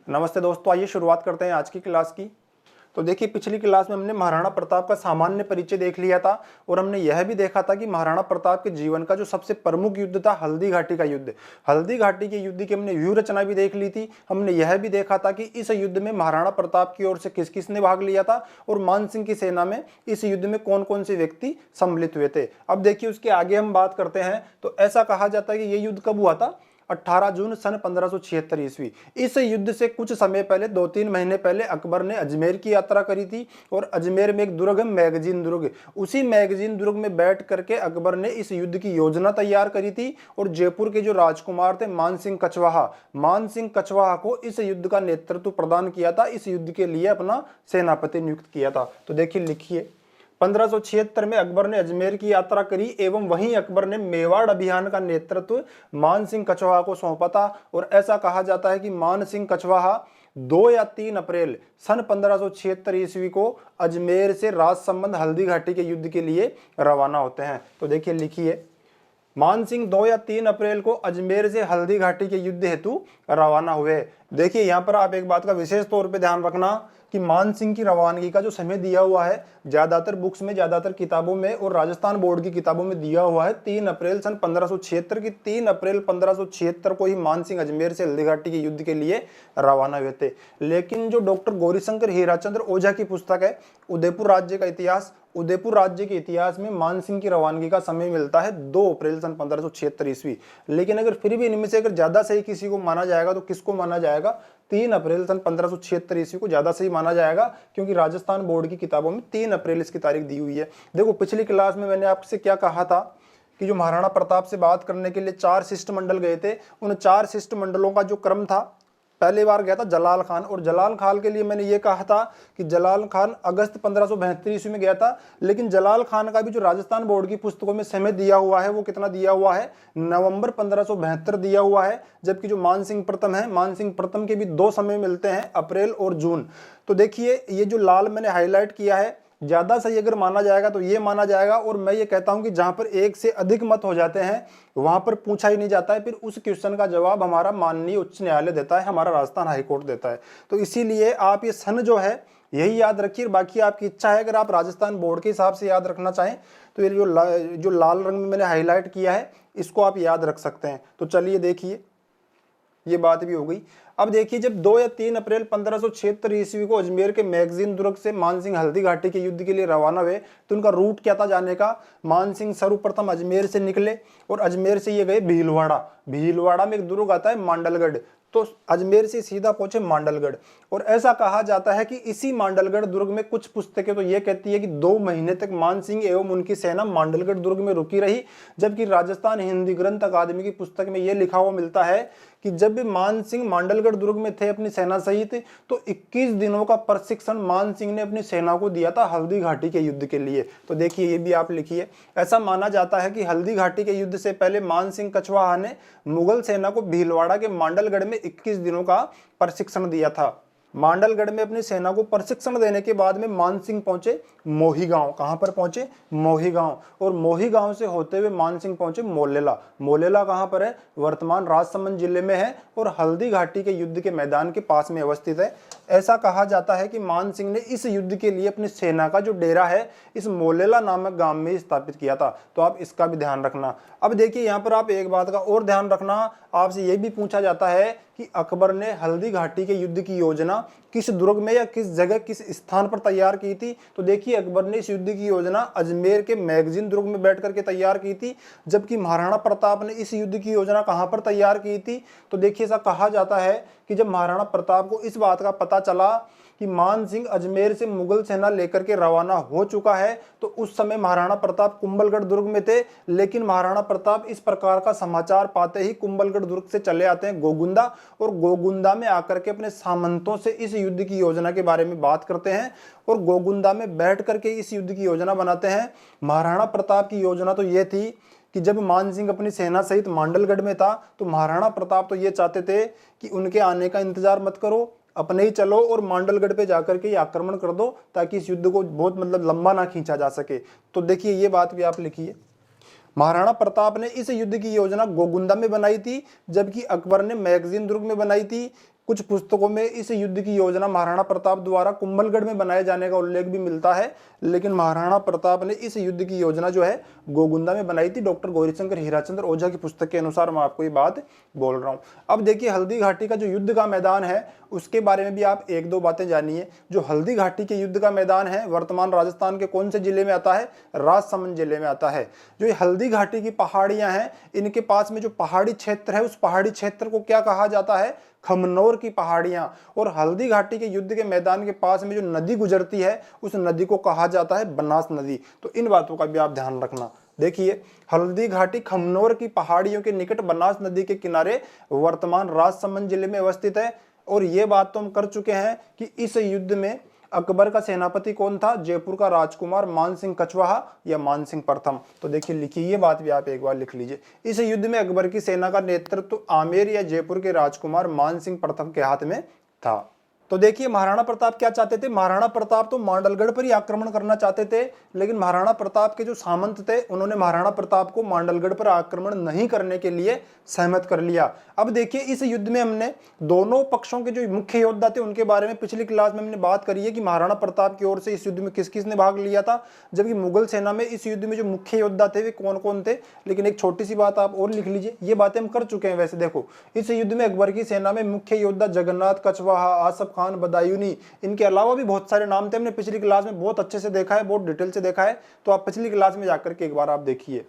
नमस्ते दोस्तों, आइए शुरुआत करते हैं आज की क्लास की। तो देखिए, पिछली क्लास में हमने महाराणा प्रताप का सामान्य परिचय देख लिया था और हमने यह भी देखा था कि महाराणा प्रताप के जीवन का जो सबसे प्रमुख युद्ध था हल्दी घाटी का युद्ध। हल्दी घाटी के युद्ध की हमने व्यूह रचना भी देख ली थी। हमने यह भी देखा था कि इस युद्ध में महाराणा प्रताप की ओर से किस किस ने भाग लिया था और मान सिंह की सेना में इस युद्ध में कौन कौन से व्यक्ति सम्मिलित हुए थे। अब देखिए, उसके आगे हम बात करते हैं तो ऐसा कहा जाता है कि यह युद्ध कब हुआ था? 18 जून सन 1576 ईस्वी। इस युद्ध से कुछ समय पहले, 2-3 महीने पहले अकबर ने अजमेर की यात्रा करी थी और अजमेर में एक दुर्ग है मैगजीन दुर्ग। उसी मैगजीन दुर्ग में बैठ करके अकबर ने इस युद्ध की योजना तैयार करी थी और जयपुर के जो राजकुमार थे मान सिंह कछवाहा को इस युद्ध का नेतृत्व प्रदान किया था। इस युद्ध के लिए अपना सेनापति नियुक्त किया था। तो देखिए, लिखिए, 1576 में अकबर ने अजमेर की यात्रा करी एवं वहीं अकबर ने मेवाड़ अभियान का नेतृत्व मान सिंह कछवाहा को सौंपा था। और ऐसा कहा जाता है कि मान सिंह कछवाहा 2 या 3 अप्रैल सन 1576 ईस्वी को अजमेर से राजसमंद हल्दी घाटी के युद्ध के लिए रवाना होते हैं। तो देखिए, लिखिए, मान सिंह 2 या 3 अप्रैल को अजमेर से हल्दी घाटी के युद्ध हेतु रवाना हुए। देखिए, यहां पर आप एक बात का विशेष तौर पे ध्यान रखना कि मान सिंह की रवानगी का जो समय दिया हुआ है, ज्यादातर बुक्स में, ज्यादातर किताबों में और राजस्थान बोर्ड की किताबों में दिया हुआ है 3 अप्रैल सन 1576 की। 3 अप्रैल 1576 को ही मान सिंह अजमेर से हल्दी घाटी के युद्ध के लिए रवाना हुए थे। लेकिन जो डॉक्टर गौरीशंकर हीराचंद्र ओझा की पुस्तक है उदयपुर राज्य का इतिहास, उदयपुर राज्य के इतिहास में मान सिंह की रवानगी का समय मिलता है 2 अप्रैल सन 1576 ईस्वी। लेकिन अगर फिर भी इनमें से अगर ज्यादा सही किसी को माना जाएगा तो किसको माना जाएगा? 3 अप्रैल सन 1576 ईस्वी को ज्यादा सही माना जाएगा, क्योंकि राजस्थान बोर्ड की किताबों में 3 अप्रैल इसकी तारीख दी हुई है। देखो, पिछली क्लास में मैंने आपसे क्या कहा था कि जो महाराणा प्रताप से बात करने के लिए 4 शिष्टमंडल गए थे, उन 4 शिष्टमंडलों का जो क्रम था, पहली बार गया था जलाल खान, और जलाल खान के लिए मैंने ये कहा था कि जलाल खान अगस्त 1572 ईस्वी में गया था। लेकिन जलाल खान का भी जो राजस्थान बोर्ड की पुस्तकों में समय दिया हुआ है वो कितना दिया हुआ है? नवंबर 1572 दिया हुआ है। जबकि जो मान सिंह प्रथम है, मान सिंह प्रथम के भी 2 समय मिलते हैं, अप्रैल और जून। तो देखिए, ये जो लाल मैंने हाईलाइट किया है, ज्यादा सही अगर माना जाएगा तो ये माना जाएगा। और मैं ये कहता हूं कि जहां पर एक से अधिक मत हो जाते हैं वहां पर पूछा ही नहीं जाता है, फिर उस क्वेश्चन का जवाब हमारा माननीय उच्च न्यायालय देता है, हमारा राजस्थान हाईकोर्ट देता है। तो इसीलिए आप ये सन जो है यही याद रखिए। बाकी आपकी इच्छा है, अगर आप राजस्थान बोर्ड के हिसाब से याद रखना चाहें तो ये जो लाल रंग में मैंने हाईलाइट किया है इसको आप याद रख सकते हैं। तो चलिए देखिए, ये बात भी हो गई। अब देखिए, जब 2 या 3 अप्रैल 1576 ईस्वी को अजमेर के मैगजीन दुर्ग से मान सिंह हल्दी घाटी के युद्ध के लिए रवाना हुए तो उनका रूट क्या था जाने का? मान सिंह सर्वप्रथम अजमेर से निकले और अजमेर से ये गए भीलवाड़ा। भीलवाड़ा में एक दुर्ग आता है मांडलगढ़, तो अजमेर से सीधा पहुंचे मांडलगढ़। और ऐसा कहा जाता है कि इसी मांडलगढ़ दुर्ग में कुछ पुस्तकें तो ये कहती है कि 2 महीने तक मान सिंह एवं उनकी सेना मांडलगढ़ दुर्ग में रुकी रही। जबकि राजस्थान हिंदी ग्रंथ अकादमी की पुस्तक में यह लिखा हुआ मिलता है कि जब मान सिंह मांडलगढ़ दुर्ग में थे अपनी सेना सहित, तो 21 दिनों का प्रशिक्षण मान सिंह ने अपनी सेना को दिया था हल्दी घाटी के युद्ध के लिए। तो देखिए, ये भी आप लिखिए। ऐसा माना जाता है कि हल्दी घाटी के युद्ध से पहले मान सिंह कछवाहा ने मुगल सेना को भीलवाड़ा के मांडलगढ़ में 21 दिनों का प्रशिक्षण दिया था। मांडलगढ़ में अपनी सेना को प्रशिक्षण देने के बाद में मान सिंह पहुंचे मोही गांव। कहां पर पहुंचे? मोही गांव। और मोही गांव से होते हुए मान सिंह पहुंचे मोलेला। मोलेला कहां पर है? वर्तमान राजसमंद जिले में है और हल्दी घाटी के युद्ध के मैदान के पास में अवस्थित है। ऐसा कहा जाता है कि मान सिंह ने इस युद्ध के लिए अपनी सेना का जो डेरा है इस मोलेला नामक गांव में ही स्थापित किया था। तो आप इसका भी ध्यान रखना। अब देखिए, यहाँ पर आप एक बात का और ध्यान रखना, आपसे यह भी पूछा जाता है कि अकबर ने हल्दी घाटी के युद्ध की योजना किस दुर्ग में या किस जगह, किस स्थान पर तैयार की थी? तो देखिए, अकबर ने इस युद्ध की योजना अजमेर के मैगजीन दुर्ग में बैठ करके तैयार की थी। जबकि महाराणा प्रताप ने इस युद्ध की योजना कहां पर तैयार की थी? तो देखिए, ऐसा कहा जाता है कि जब महाराणा प्रताप को इस बात का पता चला कि मान सिंह अजमेर से मुगल सेना लेकर के रवाना हो चुका है, तो उस समय महाराणा प्रताप कुंभलगढ़ दुर्ग में थे। लेकिन महाराणा प्रताप इस प्रकार का समाचार पाते ही कुंभलगढ़ दुर्ग से चले आते हैं गोगुंदा, और गोगुंदा में आकर के अपने सामंतों से इस युद्ध की योजना के बारे में बात करते हैं और गोगुंदा में बैठ करके इस युद्ध की योजना बनाते हैं। महाराणा प्रताप की योजना तो ये थी कि जब मान सिंह अपनी सेना सहित मांडलगढ़ में था तो महाराणा प्रताप तो ये चाहते थे कि उनके आने का इंतजार मत करो, अपने ही चलो और मांडलगढ़ पे जाकर के आक्रमण कर दो, ताकि इस युद्ध को बहुत लंबा ना खींचा जा सके। तो देखिए, ये बात भी आप लिखिए। महाराणा प्रताप ने इस युद्ध की योजना गोगुंदा में बनाई थी, जबकि अकबर ने मैगजीन दुर्ग में बनाई थी। कुछ पुस्तकों में इस युद्ध की योजना महाराणा प्रताप द्वारा कुंभलगढ़ में बनाए जाने का उल्लेख भी मिलता है, लेकिन महाराणा प्रताप ने इस युद्ध की योजना जो है गोगुंदा में बनाई थी। डॉक्टर गौरीशंकर हीराचंद्र ओझा की पुस्तक के अनुसार मैं आपको ये बात बोल रहा हूँ। अब देखिए हल्दी घाटी का जो युद्ध का मैदान है उसके बारे में भी आप एक दो बातें जानिए। जो हल्दी घाटी के युद्ध का मैदान है वर्तमान राजस्थान के कौन से जिले में आता है? राजसमंद जिले में आता है। जो ये हल्दी घाटी की पहाड़ियां हैं, इनके पास में जो पहाड़ी क्षेत्र है उस पहाड़ी क्षेत्र को क्या कहा जाता है? खमनोर की पहाड़ियां। और हल्दी घाटी के युद्ध के मैदान के पास में जो नदी गुजरती है उस नदी को कहा जाता है बनास नदी। तो इन बातों का भी आप ध्यान रखना। देखिए हल्दी घाटी खमनोर की पहाड़ियों के निकट बनास नदी के किनारे वर्तमान राजसमंद जिले में अवस्थित है। और ये बात तो हम कर चुके हैं कि इस युद्ध में अकबर का सेनापति कौन था? जयपुर का राजकुमार मान सिंह कछवाहा या मान सिंह प्रथम। तो देखिए लिखिए, ये बात भी आप एक बार लिख लीजिए। इस युद्ध में अकबर की सेना का नेतृत्व आमेर या जयपुर के राजकुमार मान सिंह प्रथम के हाथ में था। तो देखिए महाराणा प्रताप क्या चाहते थे? महाराणा प्रताप तो मांडलगढ़ पर ही आक्रमण करना चाहते थे, लेकिन महाराणा प्रताप के जो सामंत थे उन्होंने महाराणा प्रताप को मांडलगढ़ पर आक्रमण नहीं करने के लिए सहमत कर लिया। अब देखिए इस युद्ध में हमने दोनों पक्षों के जो मुख्य योद्धा थे उनके बारे में पिछली क्लास में हमने बात करी है कि महाराणा प्रताप की ओर से इस युद्ध में किस किस ने भाग लिया था, जबकि मुगल सेना में इस युद्ध में जो मुख्य योद्धा थे वे कौन कौन थे। लेकिन एक छोटी सी बात आप और लिख लीजिए, ये बातें हम कर चुके हैं। वैसे देखो इस युद्ध में अकबर की सेना में मुख्य योद्धा जगन्नाथ कछवाहा, आसफ खान, बदायूनी, इनके अलावा भी बहुत सारे नाम थे। हमने पिछली क्लास में बहुत अच्छे से देखा है, बहुत डिटेल से देखा है, तो आप पिछली क्लास में जाकर के एक बार आप देखिए।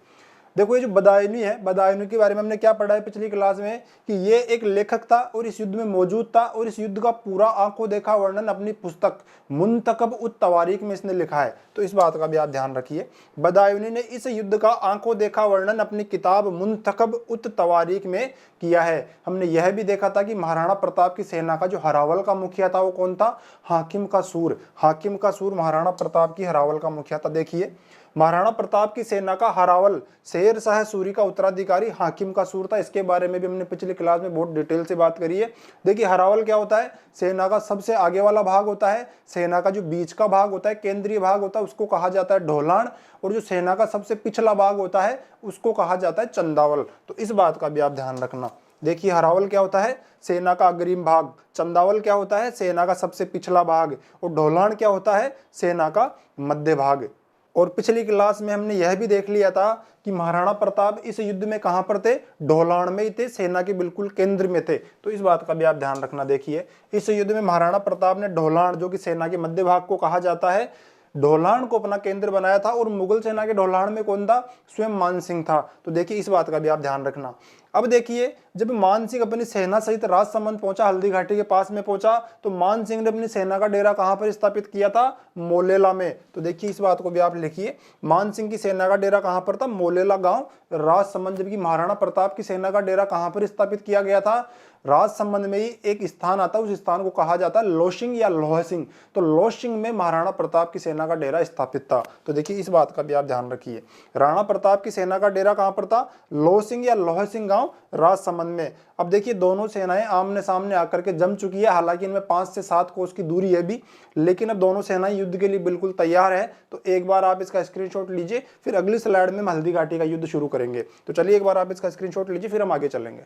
देखो ये जो बदायूनी है, बदायूनी के बारे में हमने क्या पढ़ा है पिछली क्लास में कि ये एक लेखक था और इस युद्ध में मौजूद था, और इस युद्ध का पूरा आंखों देखा वर्णन अपनी पुस्तक मुंतकब उत तवारीख में इसने लिखा है। तो इस बात का भी आप ध्यान रखिए। बदायूनी ने इस युद्ध का आंखों देखा वर्णन अपनी किताब मुंतकब उत तवारीख में किया है। हमने यह भी देखा था कि महाराणा प्रताप की सेना का जो हरावल का मुखिया था वो कौन था? हाकिम का सूर। हाकिम का सूर महाराणा प्रताप की हरावल का मुखिया था। देखिए महाराणा प्रताप की सेना का हरावल शेर शाह सूरी का उत्तराधिकारी हाकिम का सूर था। इसके बारे में भी हमने पिछली क्लास में बहुत डिटेल से बात करी है। देखिए हरावल क्या होता है? सेना का सबसे आगे वाला भाग होता है, सेना का जो बीच का भाग होता है, केंद्रीय भाग होता है, उसको कहा जाता है ढोलान, और जो सेना का सबसे पिछला भाग होता है उसको कहा जाता है चंदावल। तो इस बात का भी आप ध्यान रखना। देखिए हरावल क्या होता है? सेना का अग्रिम भाग। चंदावल क्या होता है? सेना का सबसे पिछला भाग। और ढोलान क्या होता है? सेना का मध्य भाग। और पिछली क्लास में हमने यह भी देख लिया था कि महाराणा प्रताप इस युद्ध में कहां पर थे? ढोलान में ही थे, सेना के बिल्कुल केंद्र में थे। तो इस बात का भी आप ध्यान रखना। देखिए इस युद्ध में महाराणा प्रताप ने ढोलान, जो कि सेना के मध्य भाग को कहा जाता है, ढोलान को अपना केंद्र बनाया था। और मुगल सेना के ढोलान में कौन था? स्वयं मान सिंह था। तो देखिए इस बात का भी आप ध्यान रखना। अब देखिए जब मान सिंह अपनी सेना सहित राजसमंद पहुंचा, हल्दी घाटी के पास में पहुंचा, तो मान सिंह ने अपनी सेना का डेरा कहां पर स्थापित किया था? मोलेला में। तो देखिए इस बात को भी आप लिखिए, मान सिंह की सेना का डेरा कहां पर था? मोलेला गांव, राजसमंद। जबकि महाराणा प्रताप की सेना का डेरा कहां पर स्थापित किया गया था? राजसमंद में ही एक स्थान आता है, उस स्थान को कहा जाता है लोसिंग या लोहसिंग। तो लोसिंग में महाराणा प्रताप की सेना का डेरा स्थापित था। तो देखिए इस बात का भी आप ध्यान रखिए। राणा प्रताप की सेना का डेरा कहां पर था? लोसिंग या लोहसिंग गांव, राजसमंद में। अब देखिए दोनों सेनाएं आमने सामने आकर के जम चुकी है। हालांकि इनमें 5 से 7 कोस की दूरी है भी, लेकिन अब दोनों सेनाएं युद्ध के लिए बिल्कुल तैयार है। तो एक बार आप इसका स्क्रीनशॉट लीजिए, फिर अगली स्लाइड में हम हल्दी घाटी का युद्ध शुरू करेंगे। तो चलिए एक बार आप इसका स्क्रीनशॉट लीजिए, फिर हम आगे चलेंगे।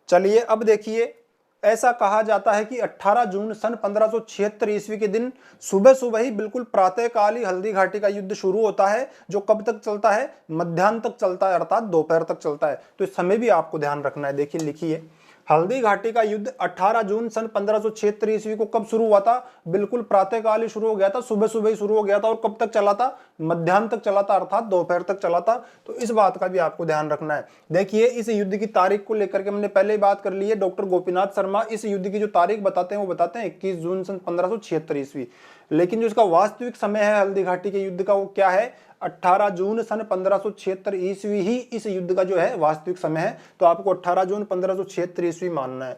चलिए अब देखिए, ऐसा कहा जाता है कि 18 जून सन 1576 ईस्वी के दिन सुबह सुबह ही बिल्कुल प्रातः काल ही हल्दी घाटी का युद्ध शुरू होता है, जो कब तक चलता है? मध्याह्न तक चलता है, अर्थात दोपहर तक चलता है। तो इस समय भी आपको ध्यान रखना है। देखिए लिखिए, हल्दी घाटी का युद्ध 18 जून सन 1576 ईस्वी को कब शुरू हुआ था? बिल्कुल प्रातःकाल ही शुरू हो गया था, सुबह सुबह ही शुरू हो गया था। और कब तक चला था? मध्याह्न तक चला था, अर्थात दोपहर तक चला था। तो इस बात का भी आपको ध्यान रखना है। देखिए इस युद्ध की तारीख को लेकर के हमने पहले ही बात कर ली है। डॉक्टर गोपीनाथ शर्मा इस युद्ध की जो तारीख बताते हैं वो बताते हैं 21 जून सन 1576 ईस्वी। लेकिन जो इसका वास्तविक समय है हल्दी घाटी के युद्ध का, वो क्या है? 18 जून सन 1576 ईस्वी ही इस युद्ध का जो है वास्तविक समय है। तो आपको 18 जून 1576 ईस्वी मानना है।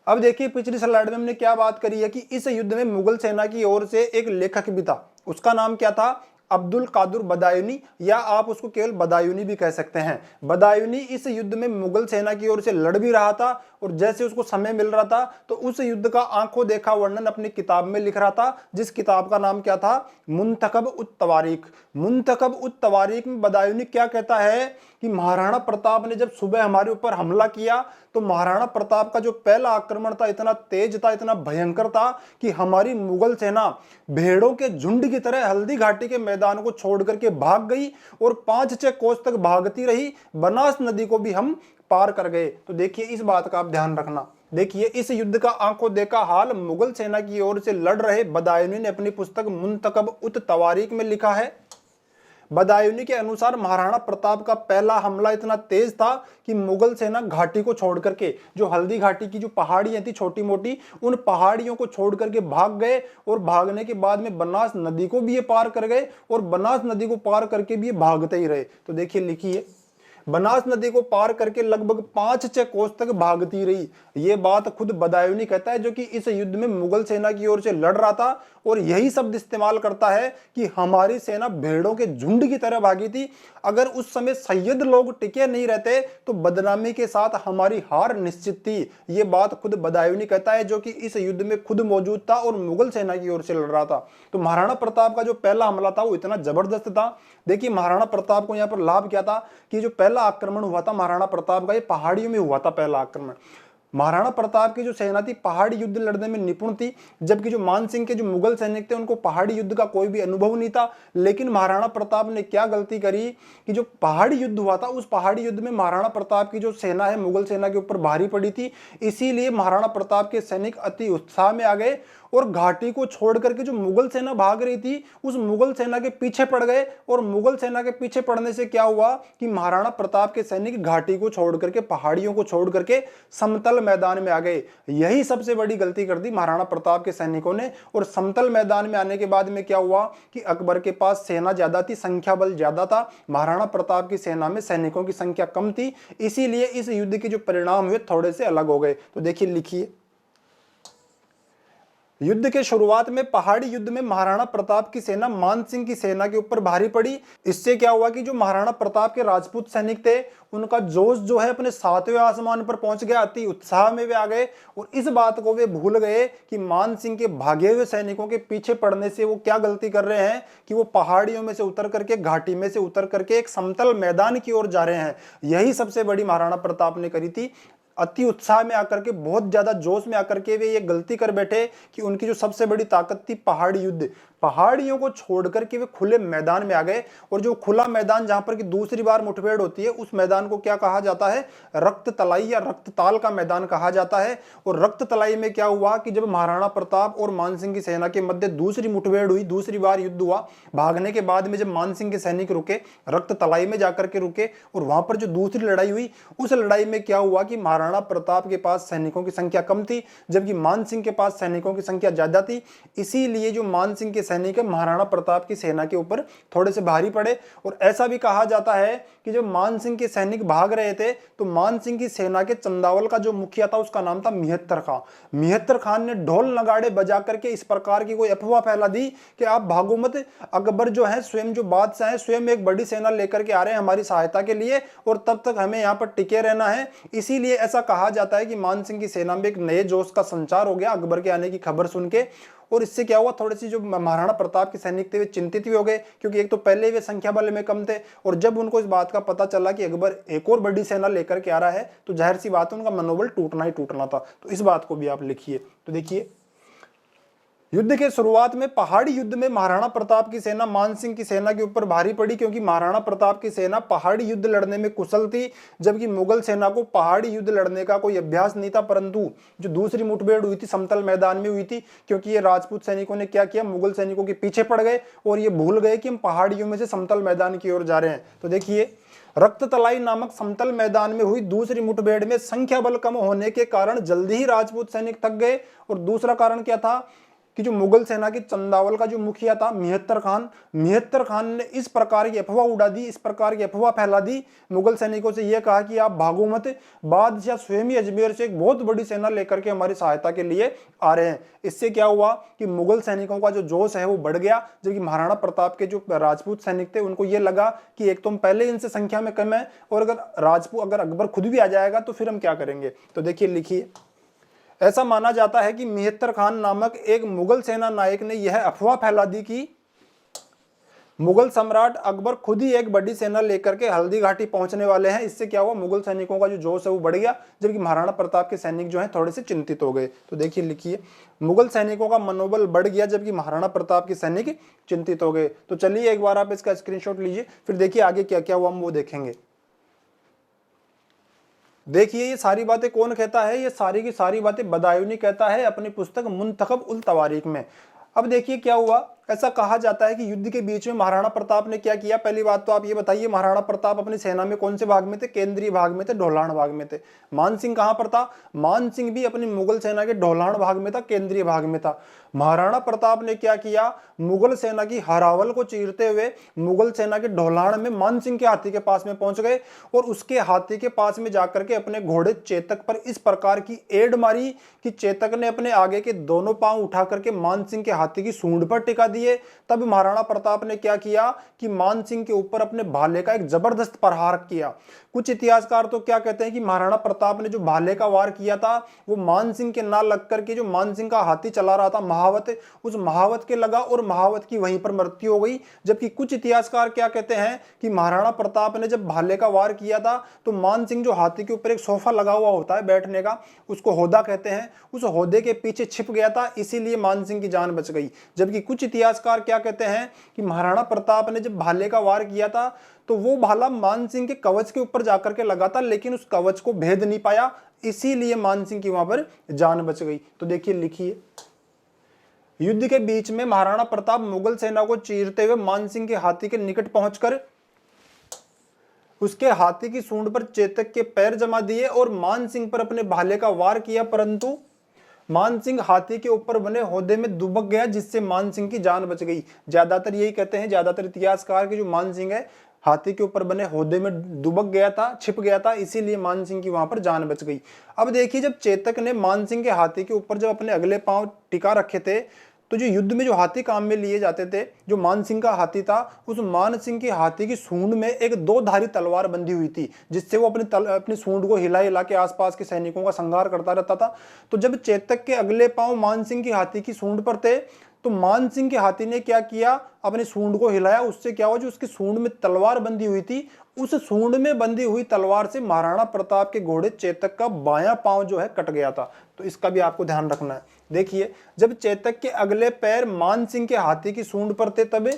अब देखिए पिछली स्लाइड में हमने क्या बात करी है कि इस युद्ध में मुगल सेना की ओर से एक लेखक भी था। उसका नाम क्या था? अब्दुल कादर बदायूनी, या आप उसको केवल बदायूनी भी कह सकते हैं। बदायूनी इस युद्ध में मुगल सेना की ओर से लड़ भी रहा था और जैसे उसको समय मिल रहा था तो उस युद्ध का आंखों देखा वर्णन अपनी किताब में लिख रहा था, जिस किताब का नाम क्या था, मुंतखब उत तवारीख। मुंतखब उत तवारीख में बदायूनी क्या कहता है कि महाराणा प्रताप ने जब सुबह हमारे ऊपर हमला किया तो महाराणा प्रताप का जो पहला आक्रमण था इतना तेज था, इतना भयंकर था कि हमारी मुगल सेना भेड़ों के झुंड की तरह हल्दी घाटी के मैदान को छोड़ करके भाग गई और 5-6 कोस तक भागती रही, बनास नदी को भी हम पार कर गए। तो देखिए इस बात का आप ध्यान रखना। देखिए इस युद्ध का आंखों देखा हाल मुगल सेना की ओर से लड़ रहे बदायूनी ने अपनी पुस्तक मुंतखब उत तवारीख में लिखा है। बदायूनी के अनुसार महाराणा प्रताप का पहला हमला इतना तेज था कि मुगल सेना घाटी को छोड़ करके, जो हल्दी घाटी की जो पहाड़ियां थी छोटी मोटी, उन पहाड़ियों को छोड़ करके भाग गए और भागने के बाद में बनास नदी को भी ये पार कर गए और बनास नदी को पार करके भी ये भागते ही रहे। तो देखिए लिखिए, बनास नदी को पार करके लगभग 5-6 कोस तक भागती रही। ये बात खुद बदायूनी कहता है, जो कि इस युद्ध में मुगल सेना की ओर से लड़ रहा था और यही शब्द इस्तेमाल करता है कि हमारी सेना भेड़ों के झुंड की तरह भागी थी। अगर उस समय सैयद लोग टिके नहीं रहते तो बदनामी के साथ हमारी हार निश्चित थी। ये बात खुद बदायूनी कहता है, जो कि इस युद्ध में खुद मौजूद था और मुगल सेना की ओर से लड़ रहा था। तो महाराणा प्रताप का जो पहला हमला था वो इतना जबरदस्त था। देखिए महाराणा प्रताप को यहाँ पर लाभ क्या था कि जो पहला आक्रमण हुआ था महाराणा प्रताप का, ये पहाड़ियों में हुआ था पहला आक्रमण। महाराणा प्रताप की जो सेना थी पहाड़ी युद्ध लड़ने में निपुण थी, जबकि जो मान सिंह के जो मुगल सैनिक थे उनको पहाड़ी युद्ध का कोई भी अनुभव नहीं था। लेकिन महाराणा प्रताप ने क्या गलती करी कि जो पहाड़ी युद्ध हुआ था उस पहाड़ी युद्ध में महाराणा प्रताप की जो सेना है मुगल सेना के ऊपर भारी पड़ी थी। इसीलिए महाराणा प्रताप के सैनिक अति उत्साह में आ गए और घाटी को छोड़ करके जो मुगल सेना भाग रही थी उस मुगल सेना के पीछे पड़ गए। और मुगल सेना के पीछे पड़ने से क्या हुआ कि महाराणा प्रताप के सैनिक घाटी को छोड़ करके, पहाड़ियों को छोड़ करके समतल मैदान में आ गए। यही सबसे बड़ी गलती कर दी महाराणा प्रताप के सैनिकों ने। और समतल मैदान में आने के बाद में क्या हुआ कि अकबर के पास सेना ज्यादा थी, संख्या बल ज्यादा था, महाराणा प्रताप की सेना में सैनिकों की संख्या कम थी। इसीलिए इस युद्ध के जो परिणाम हुए थोड़े से अलग हो गए। तो देखिए लिखिए, युद्ध के शुरुआत में पहाड़ी युद्ध में महाराणा प्रताप की सेना मान सिंह की सेना के ऊपर भारी पड़ी। इससे क्या हुआ कि जो महाराणा प्रताप के राजपूत सैनिक थे उनका जोश जो है अपने 7वें आसमान पर पहुंच गया, अति उत्साह में वे आ गए और इस बात को वे भूल गए कि मान सिंह के भागे हुए सैनिकों के पीछे पड़ने से वो क्या गलती कर रहे हैं कि वो पहाड़ियों में से उतर करके, घाटी में से उतर करके एक समतल मैदान की ओर जा रहे हैं। यही सबसे बड़ी महाराणा प्रताप ने करी थी। अति उत्साह में आकर के, बहुत ज्यादा जोश में आकर के वे ये गलती कर बैठे कि उनकी जो सबसे बड़ी ताकत थी पहाड़ी युद्ध, पहाड़ियों को छोड़ करके वे खुले मैदान में आ गए। और जो खुला मैदान जहां पर की दूसरी बार मुठभेड़ होती है उस मैदान को क्या कहा जाता है, रक्त तलाई या रक्तताल का मैदान कहा जाता है। और रक्त तलाई में क्या हुआ कि जब महाराणा प्रताप और मान सिंह की सेना के मध्य दूसरी मुठभेड़ हुई, दूसरी बार युद्ध हुआ, भागने के बाद में जब मान सिंह के सैनिक रुके, रक्त तलाई में जाकर के रुके और वहां पर जो दूसरी लड़ाई हुई उस लड़ाई में क्या हुआ कि महाराणा प्रताप के पास सैनिकों की संख्या कम थी जबकि मान सिंह के पास सैनिकों की संख्या ज्यादा थी। इसीलिए जो मान सिंह के सैनिक महाराणा प्रताप की सेना के ऊपर थोड़े से भारी पड़े। और ऐसा भी कहा जाता है कि जब मान सिंह के सैनिक भाग रहे थे तो मान सिंह की सेना के चंदावल का जो मुखिया था उसका नाम था मिहत्तर खान। मिहत्तर खान ने ढोल नगाड़े बजा करके इस प्रकार की कोई अफवाह फैला दी कि आप भागो मत, अकबर जो है स्वयं, जो बादशाह है स्वयं एक बड़ी सेना लेकर के आ रहे हैं हमारी सहायता के लिए और तब तक हमें यहाँ पर टिके रहना है। इसीलिए ऐसा कहा जाता है कि मान सिंह की सेना में एक नए जोश का संचार हो गया अकबर के आने की खबर सुन के। और इससे क्या हुआ, थोड़ी सी जो महाराणा प्रताप के सैनिक थे वे चिंतित भी हो गए क्योंकि एक तो पहले वे संख्या बल में कम थे और जब उनको इस बात का पता चला कि अकबर एक और बड़ी सेना लेकर के आ रहा है तो जाहिर सी बात है उनका मनोबल टूटना ही टूटना था। तो इस बात को भी आप लिखिए। तो देखिए, युद्ध के शुरुआत में पहाड़ी युद्ध में महाराणा प्रताप की सेना मान सिंह की सेना के ऊपर भारी पड़ी क्योंकि महाराणा प्रताप की सेना पहाड़ी युद्ध लड़ने में कुशल थी जबकि मुगल सेना को पहाड़ी युद्ध लड़ने का कोई अभ्यास नहीं था। परंतु जो दूसरी मुठभेड़ हुई थी समतल मैदान में हुई थी क्योंकि ये राजपूत सैनिकों ने क्या किया, मुगल सैनिकों के पीछे पड़ गए और ये भूल गए कि हम पहाड़ियों में से समतल मैदान की ओर जा रहे हैं। तो देखिए, रक्त तलाई नामक समतल मैदान में हुई दूसरी मुठभेड़ में संख्या बल कम होने के कारण जल्दी ही राजपूत सैनिक थक गए। और दूसरा कारण क्या था कि जो मुगल सेना की चंदावल का जो मुखिया था मिहत्तर खान ने इस प्रकार की अफवाह उड़ा दी, इस प्रकार की अफवाह फैला दी मुगल सैनिकों से, यह कहा कि आप भागो मत, बादशाह स्वयं ही अजमेर से एक बहुत बड़ी सेना लेकर के हमारी सहायता के लिए आ रहे हैं। इससे क्या हुआ कि मुगल सैनिकों का जो जोश है वो बढ़ गया, जबकि महाराणा प्रताप के जो राजपूत सैनिक थे उनको ये लगा कि एक तो हम पहले इनसे संख्या में कम है, और अगर अकबर खुद भी आ जाएगा तो फिर हम क्या करेंगे। तो देखिए लिखिए, ऐसा माना जाता है कि मिहत्तर खान नामक एक मुगल सेना नायक ने यह अफवाह फैला दी कि मुगल सम्राट अकबर खुद ही एक बड़ी सेना लेकर के हल्दी घाटी पहुंचने वाले हैं। इससे क्या हुआ, मुगल सैनिकों का जो जोश है वो बढ़ गया, जबकि महाराणा प्रताप के सैनिक जो हैं थोड़े से चिंतित हो गए। तो देखिए लिखिए, मुगल सैनिकों का मनोबल बढ़ गया जबकि महाराणा प्रताप के सैनिक चिंतित हो गए। तो चलिए एक बार आप इसका स्क्रीनशॉट लीजिए, फिर देखिए आगे क्या क्या हुआ हम वो देखेंगे। देखिए ये सारी बातें कौन कहता है, ये सारी की सारी बातें बदायूनी कहता है अपनी पुस्तक मुंतखब उल तवारीख में। अब देखिए क्या हुआ, ऐसा कहा जाता है कि युद्ध के बीच में महाराणा प्रताप ने क्या किया। पहली बात तो आप ये बताइए, महाराणा प्रताप अपनी सेना में कौन से भाग में थे, केंद्रीय भाग में थे, ढोलाण भाग में थे। मान सिंह कहां पर था, मान सिंह भी अपनी मुगल सेना के ढोलाण भाग में था, केंद्रीय भाग में था। महाराणा प्रताप ने क्या किया, मुगल सेना की हरावल को चीरते हुए मुगल सेना के ढोलाण में मान सिंह के हाथी के पास में पहुंच गए, और उसके हाथी के पास में जाकर के अपने घोड़े चेतक पर इस प्रकार की एड़ मारी कि चेतक ने अपने आगे के दोनों पांव उठा करके मान सिंह के हाथी की सूंड पर टिका दिए। तब महाराणा प्रताप ने क्या किया कि मान सिंह के ऊपर अपने भाले का एक जबरदस्त प्रहार किया। कुछ इतिहासकार तो क्या कहते हैं कि महाराणा प्रताप ने जो भाले का वार किया था वो मान सिंह के ना लग करके जो मान सिंह का हाथी चला रहा था महावत, उस महावत के लगा और महावत की वहीं पर मृत्यु हो गई। जबकि कुछ इतिहासकार क्या कहते हैं कि महाराणा प्रताप ने जब भाले का वार किया था तो मान सिंह जो हाथी के ऊपर एक सोफा लगा हुआ होता है बैठने का, उसको होदा कहते हैं, उस होदे के पीछे छिप गया था, इसीलिए मान सिंह की जान बच गई। जबकि कुछ इतिहासकार क्या कहते हैं कि महाराणा प्रताप ने जब भाले का वार किया था तो वो भाला मान सिंह के कवच के ऊपर जाकर के लगा था, लेकिन उस कवच को भेद नहीं पाया, इसीलिए मान सिंह की वहां पर जान बच गई। तो देखिए लिखिए, युद्ध के बीच में महाराणा प्रताप मुगल सेना को चीरते हुए मान सिंह के हाथी के निकट पहुंचकर उसके हाथी की सूंड पर चेतक के पैर जमा दिए और मान सिंह पर अपने भाले का वार किया, परंतु मान सिंह हाथी के ऊपर बने होदे में दुबक गया, जिससे मान सिंह की जान बच गई। ज्यादातर यही कहते हैं, ज्यादातर इतिहासकार कि जो मान सिंह है हाथी के ऊपर बने होदे में दुबक गया था, छिप गया था, इसीलिए मान सिंह की वहां पर जान बच गई। अब देखिए, जब चेतक ने मान सिंह के हाथी के ऊपर जब अपने अगले पांव टिका रखे थे तो जो युद्ध में जो हाथी काम में लिए जाते थे, जो मान सिंह का हाथी था, उस मान सिंह के हाथी की सूंड में एक दो धारी तलवार बंधी हुई थी, जिससे वो अपनी सूंड को हिला हिला के आसपास के सैनिकों का संहार करता रहता था। तो जब चेतक के अगले पांव मान सिंह की हाथी की सूंड पर थे तो मान सिंह के हाथी ने क्या किया, अपनी सूंड को हिलाया। उससे क्या हुआ, जो उसकी सूंड में तलवार बंधी हुई थी, उस सूंड में बंधी हुई तलवार से महाराणा प्रताप के घोड़े चेतक का बायां पांव जो है कट गया था। तो इसका भी आपको ध्यान रखना है। देखिए, जब चेतक के अगले पैर मान सिंह के हाथी की सूंड पर थे, तब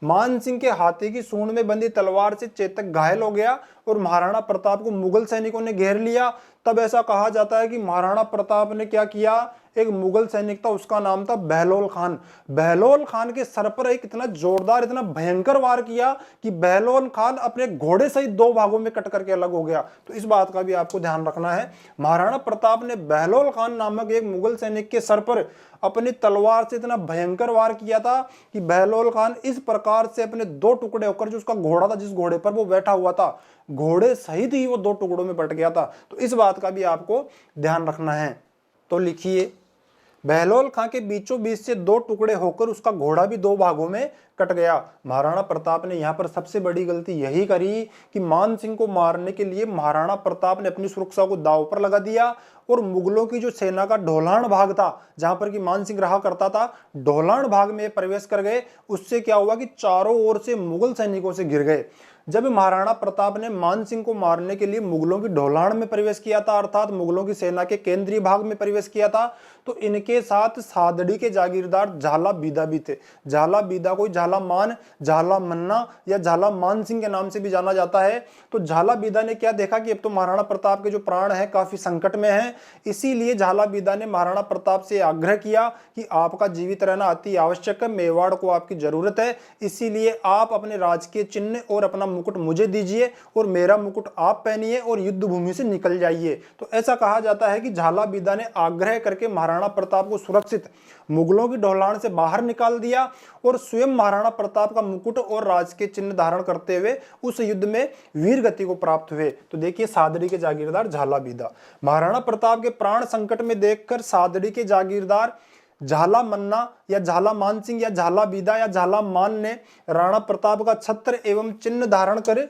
मान सिंह के हाथी की सूंड में बंधी तलवार से चेतक घायल हो गया और महाराणा प्रताप को मुगल सैनिकों ने घेर लिया। तब ऐसा कहा जाता है कि महाराणा प्रताप ने क्या किया, एक मुगल सैनिक था, उसका नाम था बहलोल खान। बहलोल खान के सर पर एक इतना जोरदार, इतना भयंकर वार किया कि बहलोल खान अपने घोड़े सहित दो भागों में कट करके अलग हो गया। तो इस बात का भी आपको ध्यान रखना है। महाराणा प्रताप ने बहलोल खान नामक एक मुगल सैनिक के सर पर अपनी तलवार से इतना भयंकर वार किया था कि बहलोल खान इस प्रकार से अपने दो टुकड़े होकर, जो उसका घोड़ा था, जिस घोड़े पर वो बैठा हुआ था, घोड़े सहित ही वो दो टुकड़ों में बट गया था। तो इस बात का भी आपको ध्यान रखना है। तो लिखिए, बहलोल खां के बीचों बीच से दो टुकड़े होकर उसका घोड़ा भी दो भागों में कट गया। महाराणा प्रताप ने यहाँ पर सबसे बड़ी गलती यही करी कि मान सिंह को मारने के लिए महाराणा प्रताप ने अपनी सुरक्षा को दांव पर लगा दिया और मुगलों की जो सेना का ढोलाण भाग था, जहां पर कि मान सिंह रहा करता था, ढोलाण भाग में प्रवेश कर गए। उससे क्या हुआ कि चारों ओर से मुगल सैनिकों से घिर गए। जब महाराणा प्रताप ने मान सिंह को मारने के लिए मुगलों की ढोलाण में प्रवेश किया था, अर्थात मुगलों की सेना के केंद्रीय भाग में प्रवेश किया था, तो इनके साथ सादड़ी के जागीरदार झाला बीदा भी थे। झाला बीदा कोई झाला मान, झाला मन्ना या झाला मान सिंह के नाम से भी जाना जाता है। तो झाला बीदा ने क्या देखा कि अब तो महाराणा प्रताप के जो प्राण है काफी संकट में है, इसीलिए झाला बीदा ने महाराणा प्रताप से आग्रह किया कि आपका जीवित रहना अति आवश्यक है, मेवाड़ को आपकी जरूरत है, इसीलिए आप अपने राजकीय चिन्ह और अपना मुकुट मुझे दीजिए और मेरा मुकुट आप पहनिए और युद्ध भूमि से निकल जाइए। तो ऐसा कहा जाता है कि झाला बीदा ने आग्रह करके महाराणा प्रताप को सुरक्षित मुगलों की ढोलाण से बाहर निकाल दिया और स्वयं महाराणा प्रताप का मुकुट और राज के चिन्ह धारण करते हुए उस युद्ध में वीर गति को प्राप्त हुए। तो देखिए सादड़ी के जागीरदार झाला बीदा। महाराणा प्रताप के प्राण संकट में देखकर सादड़ी के जागीरदार झाला मन्ना या झाला मान सिंह या झाला बीदा या झाला मान ने राणा प्रताप का छत्र एवं चिन्ह धारण कर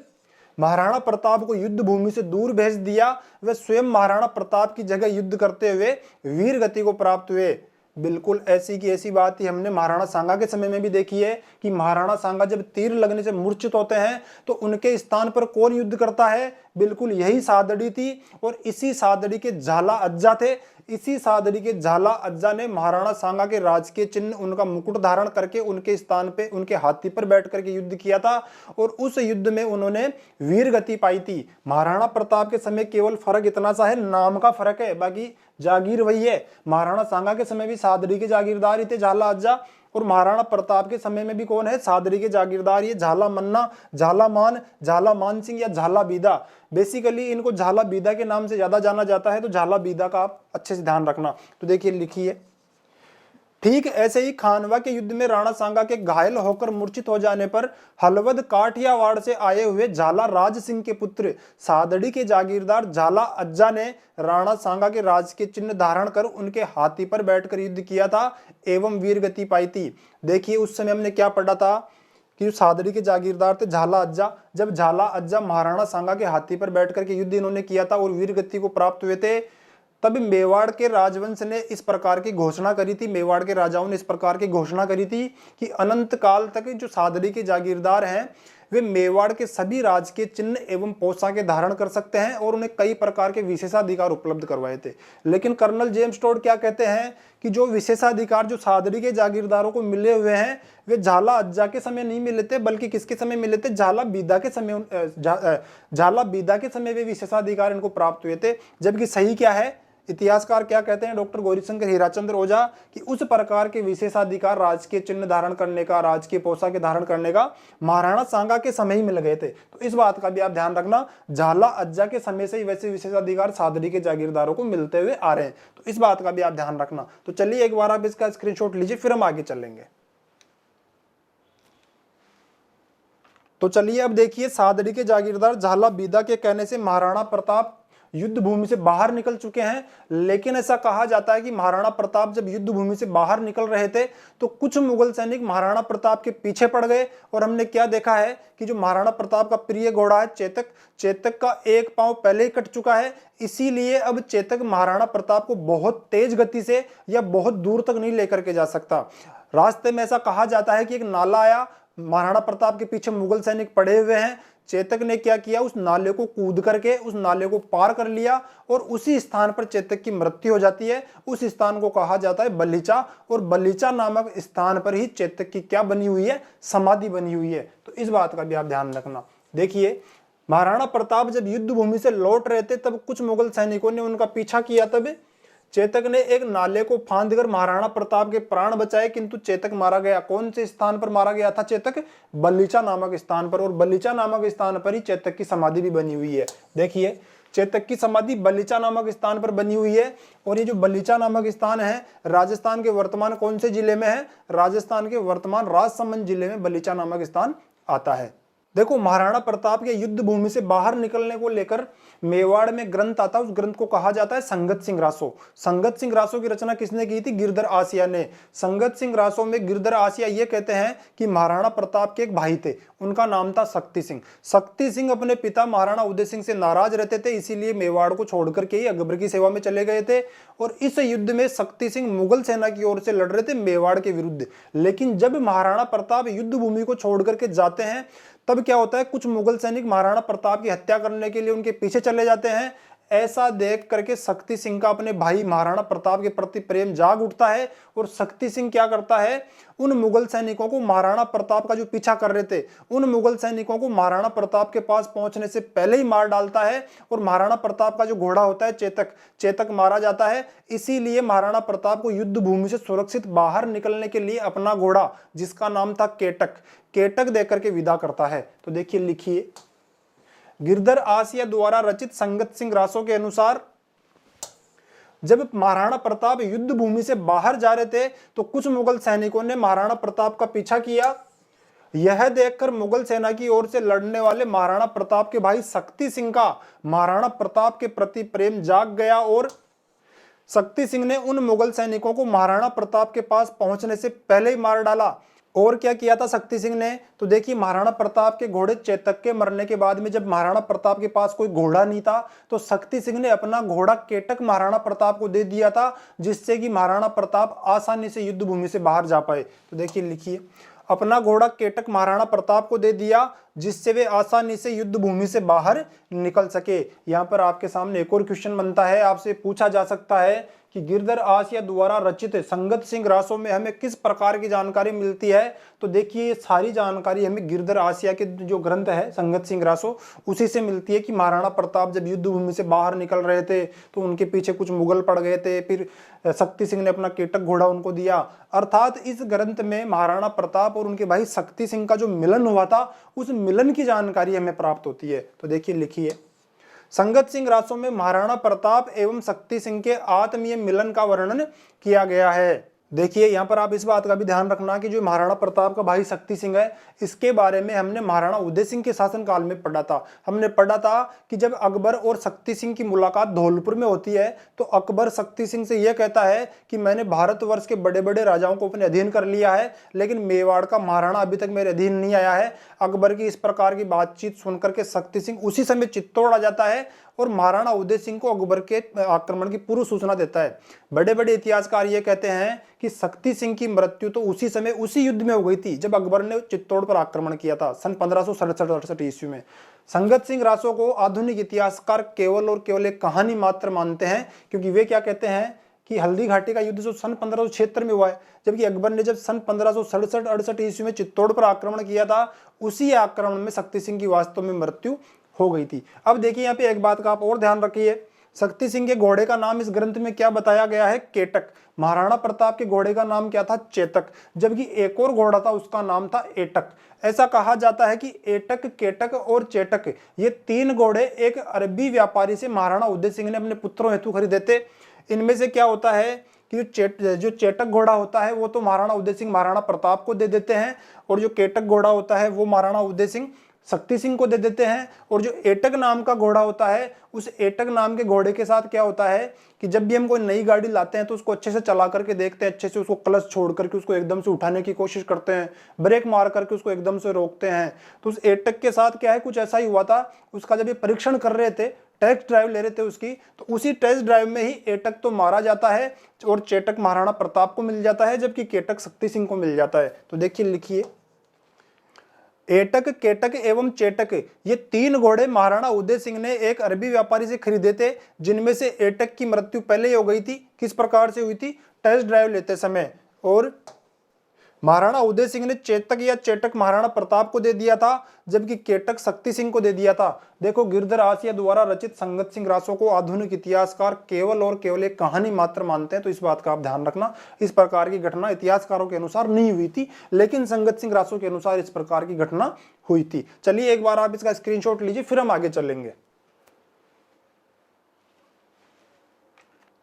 महाराणा प्रताप को युद्ध भूमि से दूर भेज दिया। वे स्वयं महाराणा प्रताप की जगह युद्ध करते हुए वीर गति को प्राप्त हुए। बिल्कुल ऐसी की ऐसी बात ही हमने महाराणा सांगा के समय में भी देखी है कि महाराणा सांगा जब तीर लगने से मूर्छित होते हैं तो उनके स्थान पर कौन युद्ध करता है? बिल्कुल यही सादड़ी थी और इसी सादड़ी के झाला अज्जा थे। इसी सादड़ी के झाला अज्जा ने महाराणा सांगा के राजकीय चिन्ह उनका मुकुट धारण करके उनके स्थान पे उनके हाथी पर बैठ करके युद्ध किया था और उस युद्ध में उन्होंने वीर गति पाई थी। महाराणा प्रताप के समय केवल फर्क इतना सा है, नाम का फर्क है, बाकी जागीर वही है। महाराणा सांगा के समय भी सादड़ी के जागीरदार ही थे झाला अज्जा और महाराणा प्रताप के समय में भी कौन है? सादड़ी के जागीरदार ये झाला मन्ना, झाला मान सिंह या झाला बीदा। बेसिकली इनको झाला बीदा के नाम से ज्यादा जाना जाता है, तो झाला बीदा का आप अच्छे से ध्यान रखना। तो देखिए लिखिए, ठीक ऐसे ही खानवा के युद्ध में राणा सांगा के घायल होकर मूर्छित हो जाने पर हलवद काठियावाड़ से आए हुए झाला राज सिंह के पुत्र सादड़ी के जागीरदार झाला अज्जा ने राणा सांगा के राज के चिन्ह धारण कर उनके हाथी पर बैठकर युद्ध किया था एवं वीर गति पाई थी। देखिए उस समय हमने क्या पढ़ा था कि जो सादड़ी के जागीरदार थे झाला अज्जा, जब झाला अज्जा महाराणा सांगा के हाथी पर बैठकर के युद्ध इन्होंने किया था और वीर गति को प्राप्त हुए थे, तब मेवाड़ के राजवंश ने इस प्रकार की घोषणा करी थी, मेवाड़ के राजाओं ने इस प्रकार की घोषणा करी थी कि अनंत काल तक जो सादड़ी के जागीरदार हैं वे मेवाड़ के सभी राज के चिन्ह एवं पोशाकें धारण कर सकते हैं और उन्हें कई प्रकार के विशेषाधिकार उपलब्ध करवाए थे। लेकिन कर्नल जेम्स टोड क्या कहते हैं कि जो विशेषाधिकार जो सादड़ी के जागीरदारों को मिले हुए हैं वे झाला अज्जा के समय नहीं मिले थे, बल्कि किसके समय मिले थे? झाला बीदा के समय। झाला बीदा के समय वे विशेषाधिकार इनको प्राप्त हुए थे। जबकि सही क्या है? इतिहासकार क्या कहते हैं डॉक्टर गौरीशंकर हीराचंद्र ओझा कि उस प्रकार के विशेषाधिकार राजकीय चिन्ह धारण करने का, राजकीय पोशाक धारण करने का महाराणा सांगा के समय ही मिल गए थे। तो इस बात का भी आप ध्यान रखना, झाला अज्जा के समय से ही वैसे विशेषाधिकार सादड़ी के जागीरदारों को मिलते हुए आ रहे हैं। तो इस बात का भी आप ध्यान रखना। तो चलिए एक बार आप इसका स्क्रीनशॉट लीजिए, फिर हम आगे चलेंगे। तो चलिए अब देखिए, सादड़ी के जागीरदार झाला बीदा के कहने से महाराणा प्रताप युद्ध भूमि से बाहर निकल चुके हैं। लेकिन ऐसा कहा जाता है कि महाराणा प्रताप जब युद्ध भूमि से बाहर निकल रहे थे तो कुछ मुगल सैनिक महाराणा प्रताप के पीछे पड़ गए और हमने क्या देखा है कि जो महाराणा प्रताप का प्रिय घोड़ा है चेतक, चेतक का एक पांव पहले ही कट चुका है। इसीलिए अब चेतक महाराणा प्रताप को बहुत तेज गति से या बहुत दूर तक नहीं लेकर के जा सकता। रास्ते में ऐसा कहा जाता है कि एक नाला आया, महाराणा प्रताप के पीछे मुगल सैनिक पड़े हुए हैं। चेतक ने क्या किया? उस नाले को कूद करके उस नाले को पार कर लिया और उसी स्थान पर चेतक की मृत्यु हो जाती है। उस स्थान को कहा जाता है बलीचा और बलीचा नामक स्थान पर ही चेतक की क्या बनी हुई है? समाधि बनी हुई है। तो इस बात का भी आप ध्यान रखना। देखिए महाराणा प्रताप जब युद्ध भूमि से लौट रहे थे तब कुछ मुगल सैनिकों ने उनका पीछा किया। तब चेतक ने एक नाले को फांद कर महाराणा प्रताप के प्राण बचाए, किंतु चेतक मारा गया। कौन से स्थान पर मारा गया था चेतक? बलीचा नामक स्थान पर। और बलीचा नामक स्थान पर ही चेतक की समाधि भी बनी हुई है। देखिए चेतक की समाधि बलीचा नामक स्थान पर बनी हुई है। और ये जो बलीचा नामक स्थान है राजस्थान के वर्तमान कौन से जिले में है? राजस्थान के वर्तमान राजसमंद जिले में बलीचा नामक स्थान आता है। देखो महाराणा प्रताप के युद्ध भूमि से बाहर निकलने को लेकर मेवाड़ में ग्रंथ आता है, उस ग्रंथ को कहा जाता है संगत सिंह रासो। संगत सिंह रासो की रचना किसने की थी? गिरधर आसिया ने। संगत सिंह रासो में गिरधर आसिया ये कहते हैं कि महाराणा प्रताप के एक भाई थे, उनका नाम था शक्ति सिंह। शक्ति सिंह अपने पिता महाराणा उदय सिंह से नाराज रहते थे, इसीलिए मेवाड़ को छोड़कर के ही अकबर की सेवा में चले गए थे। और इस युद्ध में शक्ति सिंह मुगल सेना की ओर से लड़ रहे थे मेवाड़ के विरुद्ध। लेकिन जब महाराणा प्रताप युद्ध भूमि को छोड़ करके जाते हैं तब क्या होता है? कुछ मुगल सैनिक महाराणा प्रताप की हत्या करने के लिए उनके पीछे चले जाते हैं। ऐसा देख करके शक्ति सिंह का अपने भाई महाराणा प्रताप के प्रति प्रेम जाग उठता है और शक्ति सिंह क्या करता है, उन मुगल सैनिकों को महाराणा प्रताप का जो पीछा कर रहे थे उन मुगल सैनिकों को महाराणा प्रताप के पास पहुंचने से पहले ही मार डालता है और महाराणा प्रताप का जो घोड़ा होता है चेतक मारा जाता है। इसीलिए महाराणा प्रताप को युद्ध भूमि से सुरक्षित बाहर निकलने के लिए अपना घोड़ा, जिसका नाम था केटक देकर के विदा करता है। तो देखिए लिखिए, गिरधर आसिया द्वारा रचित संगत सिंह रासो के अनुसार जब महाराणा प्रताप युद्ध भूमि से बाहर जा रहे थे तो कुछ मुगल सैनिकों ने महाराणा प्रताप का पीछा किया। यह देखकर मुगल सेना की ओर से लड़ने वाले महाराणा प्रताप के भाई शक्ति सिंह का महाराणा प्रताप के प्रति प्रेम जाग गया और शक्ति सिंह ने उन मुगल सैनिकों को महाराणा प्रताप के पास पहुंचने से पहले ही मार डाला। और क्या किया था शक्ति सिंह ने, तो देखिए महाराणा प्रताप के घोड़े चेतक के मरने के बाद में जब महाराणा प्रताप के पास कोई घोड़ा नहीं था तो शक्ति सिंह ने अपना घोड़ा केटक महाराणा प्रताप को दे दिया था, जिससे कि महाराणा प्रताप आसानी से युद्ध भूमि से बाहर जा पाए। तो देखिए लिखिए, अपना घोड़ा केटक महाराणा प्रताप को दे दिया जिससे वे आसानी से युद्ध भूमि से बाहर निकल सके। यहाँ पर आपके सामने एक और क्वेश्चन बनता है, आपसे पूछा जा सकता है कि गिरधर आसिया द्वारा रचित संगत सिंह रासो में हमें किस प्रकार की जानकारी मिलती है। तो देखिए ये सारी जानकारी हमें गिरधर आसिया के जो ग्रंथ है संगत सिंह रासो उसी से मिलती है कि महाराणा प्रताप जब युद्ध भूमि से बाहर निकल रहे थे तो उनके पीछे कुछ मुगल पड़ गए थे, फिर शक्ति सिंह ने अपना केटक घोड़ा उनको दिया। अर्थात इस ग्रंथ में महाराणा प्रताप और उनके भाई शक्ति सिंह का जो मिलन हुआ था उस मिलन की जानकारी हमें प्राप्त होती है। तो देखिए लिखिए, संगत सिंह रासो में महाराणा प्रताप एवं शक्ति सिंह के आत्मीय मिलन का वर्णन किया गया है। देखिए यहाँ पर आप इस बात का भी ध्यान रखना कि जो महाराणा प्रताप का भाई शक्ति सिंह है इसके बारे में हमने महाराणा उदय सिंह के शासनकाल में पढ़ा था। हमने पढ़ा था कि जब अकबर और शक्ति सिंह की मुलाकात धौलपुर में होती है तो अकबर शक्ति सिंह से यह कहता है कि मैंने भारतवर्ष के बड़े बड़े राजाओं को अपने अधीन कर लिया है लेकिन मेवाड़ का महाराणा अभी तक मेरे अधीन नहीं आया है। अकबर की इस प्रकार की बातचीत सुनकर के शक्ति सिंह उसी समय चित्तौड़ आ जाता है और महाराणा उदय सिंह को अकबर के आक्रमण की पूर्व सूचना देता है। बड़े बड़े इतिहासकार ये कहते हैं कि शक्ति सिंह की मृत्यु तो उसी समय उसी युद्ध में हो गई थी जब अकबर ने चित्तौड़ पर आक्रमण किया था सन 1567 ईस्वी में। संगत सिंह रासो को आधुनिक इतिहासकार केवल और केवल एक कहानी मात्र मानते हैं, क्योंकि वे क्या कहते हैं कि हल्दी घाटी का युद्ध जो सन 1576 में हुआ है, जबकि अकबर ने जब सन 1567-68 ईस्वी में चित्तौड़ पर आक्रमण किया था उसी आक्रमण में शक्ति सिंह की वास्तव में मृत्यु हो गई थी। अब देखिए यहाँ पे एक बात का आप और ध्यान रखिए, शक्ति सिंह के घोड़े का नाम इस ग्रंथ में क्या बताया गया है, केटक। महाराणा प्रताप के घोड़े का नाम क्या था, चेतक, जबकि एक और घोड़ा था उसका नाम था एटक। ऐसा कहा जाता है कि एटक, केटक और चेटक ये तीन घोड़े एक अरबी व्यापारी से महाराणा उदय सिंह ने अपने पुत्रों हेतु खरीदे थे। इनमें से क्या होता है कि जो चेटक घोड़ा होता है वो तो महाराणा उदय सिंह महाराणा प्रताप को दे देते हैं और जो केटक घोड़ा होता है वो महाराणा उदय सिंह शक्ति सिंह को दे देते हैं। और जो एटक नाम का घोड़ा होता है उस एटक नाम के घोड़े के साथ क्या होता है कि जब भी हम कोई नई गाड़ी लाते हैं तो उसको अच्छे से चला करके देखते हैं, अच्छे से उसको क्लच छोड़ करके उसको एकदम से उठाने की कोशिश करते हैं, ब्रेक मार करके उसको एकदम से रोकते हैं। तो उस एटक के साथ क्या है, कुछ ऐसा ही हुआ था। उसका जब ये परीक्षण कर रहे थे, टेस्ट ड्राइव ले रहे थे उसकी, तो उसी टेस्ट ड्राइव में ही एटक तो मारा जाता है और चेटक महाराणा प्रताप को मिल जाता है जबकि केटक शक्ति सिंह को मिल जाता है। तो देखिए लिखिए, एटक, केटक एवं चेटक ये तीन घोड़े महाराणा उदय सिंह ने एक अरबी व्यापारी से खरीदे थे, जिनमें से एटक की मृत्यु पहले ही हो गई थी। किस प्रकार से हुई थी, टेस्ट ड्राइव लेते समय। और महाराणा उदय सिंह ने चेतक या चेटक महाराणा प्रताप को दे दिया था जबकि केटक शक्ति सिंह को दे दिया था। देखो, गिरधर आसिया द्वारा रचित संगत सिंह रासो को आधुनिक इतिहासकार केवल और केवल एक कहानी मात्र मानते हैं, तो इस बात का आप ध्यान रखना। इस प्रकार की घटना इतिहासकारों के अनुसार नहीं हुई थी, लेकिन संगत सिंह रासो के अनुसार इस प्रकार की घटना हुई थी। चलिए एक बार आप इसका स्क्रीनशॉट लीजिए, फिर हम आगे चलेंगे।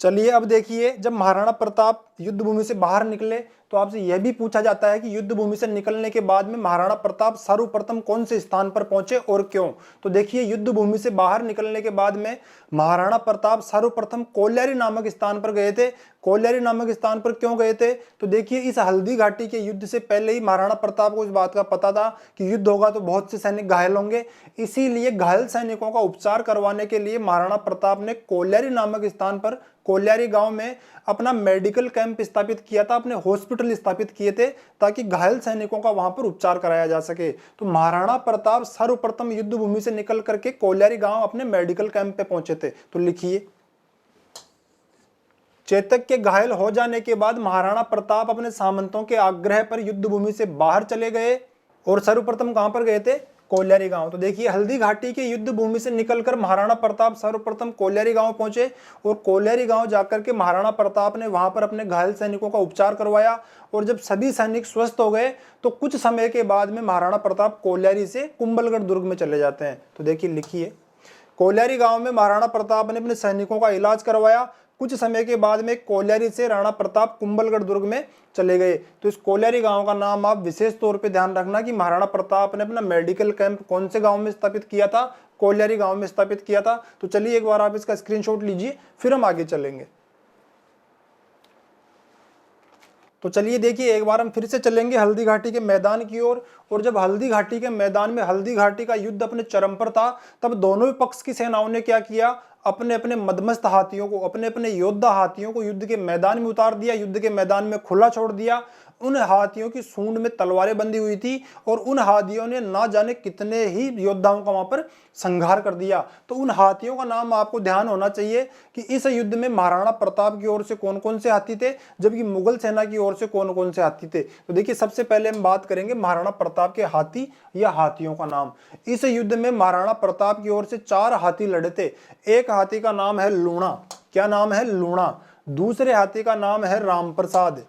चलिए अब देखिए, जब महाराणा प्रताप युद्ध भूमि से बाहर निकले तो आपसे यह भी पूछा जाता है कि युद्ध भूमि से निकलने के बाद में महाराणा प्रताप सर्वप्रथम कौन से स्थान पर पहुंचे और क्यों। तो देखिए, युद्ध भूमि से बाहर निकलने के बाद में महाराणा प्रताप सर्वप्रथम कोल्यारी नामक स्थान पर गए थे। कोल्यारी नामक स्थान पर क्यों गए थे, तो देखिए इस हल्दी घाटी के युद्ध से पहले ही महाराणा प्रताप को इस बात का पता था कि युद्ध होगा तो बहुत से सैनिक घायल होंगे। इसीलिए घायल सैनिकों का उपचार करवाने के लिए महाराणा प्रताप ने कोल्यारी नामक स्थान पर, कोल्यारी गांव में अपना मेडिकल कैंप स्थापित किया था, अपने हॉस्पिटल हॉस्पिटल स्थापित किए थे ताकि घायल सैनिकों का वहां पर उपचार कराया जा सके। तो महाराणा प्रताप सर्वप्रथम युद्ध भूमि से निकल करके कोल्यारी गांव अपने मेडिकल कैंप पे पहुंचे थे। तो लिखिए, चेतक के घायल हो जाने के बाद महाराणा प्रताप अपने सामंतों के आग्रह पर युद्ध भूमि से बाहर चले गए और सर्वप्रथम कहां पर गए थे? कोल्यारी गांव। तो देखिए, हल्दी घाटी के युद्ध भूमि से निकलकर महाराणा प्रताप सर्वप्रथम कोल्यारी गांव पहुंचे और कोल्यारी गांव जाकर के महाराणा प्रताप ने वहां पर अपने घायल सैनिकों का उपचार करवाया। और जब सभी सैनिक स्वस्थ हो गए तो कुछ समय के बाद में महाराणा प्रताप कोल्यारी से कुंभलगढ़ दुर्ग में चले जाते हैं। तो देखिए, लिखिए, कोल्यारी गांव में महाराणा प्रताप ने अपने सैनिकों का इलाज करवाया। कुछ समय के बाद में कोल्यारी से राणा प्रताप कुंभलगढ़ दुर्ग में चले गए। तो इस कोल्यारी गांव का नाम आप विशेष तौर पे ध्यान रखना कि महाराणा प्रताप ने अपना मेडिकल कैंप कौन से गांव में स्थापित किया था? कोल्यारी गांव में स्थापित किया था। तो चलिए एक बार आप इसका स्क्रीनशॉट लीजिए, फिर हम आगे चलेंगे। तो चलिए देखिए, एक बार हम फिर से चलेंगे हल्दी घाटी के मैदान की ओर। और जब हल्दी घाटी के मैदान में हल्दी घाटी का युद्ध अपने चरम पर था, तब दोनों ही पक्ष की सेनाओं ने क्या किया? अपने अपने मदमस्त हाथियों को, अपने अपने योद्धा हाथियों को युद्ध के मैदान में उतार दिया, युद्ध के मैदान में खुला छोड़ दिया। उन हाथियों की सूंड में तलवारें बंधी हुई थी और उन हाथियों ने ना जाने कितने ही योद्धाओं का वहां पर संहार कर दिया। तो उन हाथियों का नाम आपको ध्यान होना चाहिए कि इस युद्ध में महाराणा प्रताप की ओर से कौन कौन से हाथी थे, जबकि मुगल सेना की ओर से कौन कौन से हाथी थे। तो देखिए, सबसे पहले हम बात करेंगे महाराणा प्रताप के हाथी या हाथियों का नाम। इस युद्ध में महाराणा प्रताप की ओर से 4 हाथी लड़े थे। एक हाथी का नाम है लूणा। क्या नाम है? लूणा। दूसरे हाथी का नाम है रामप्रसाद।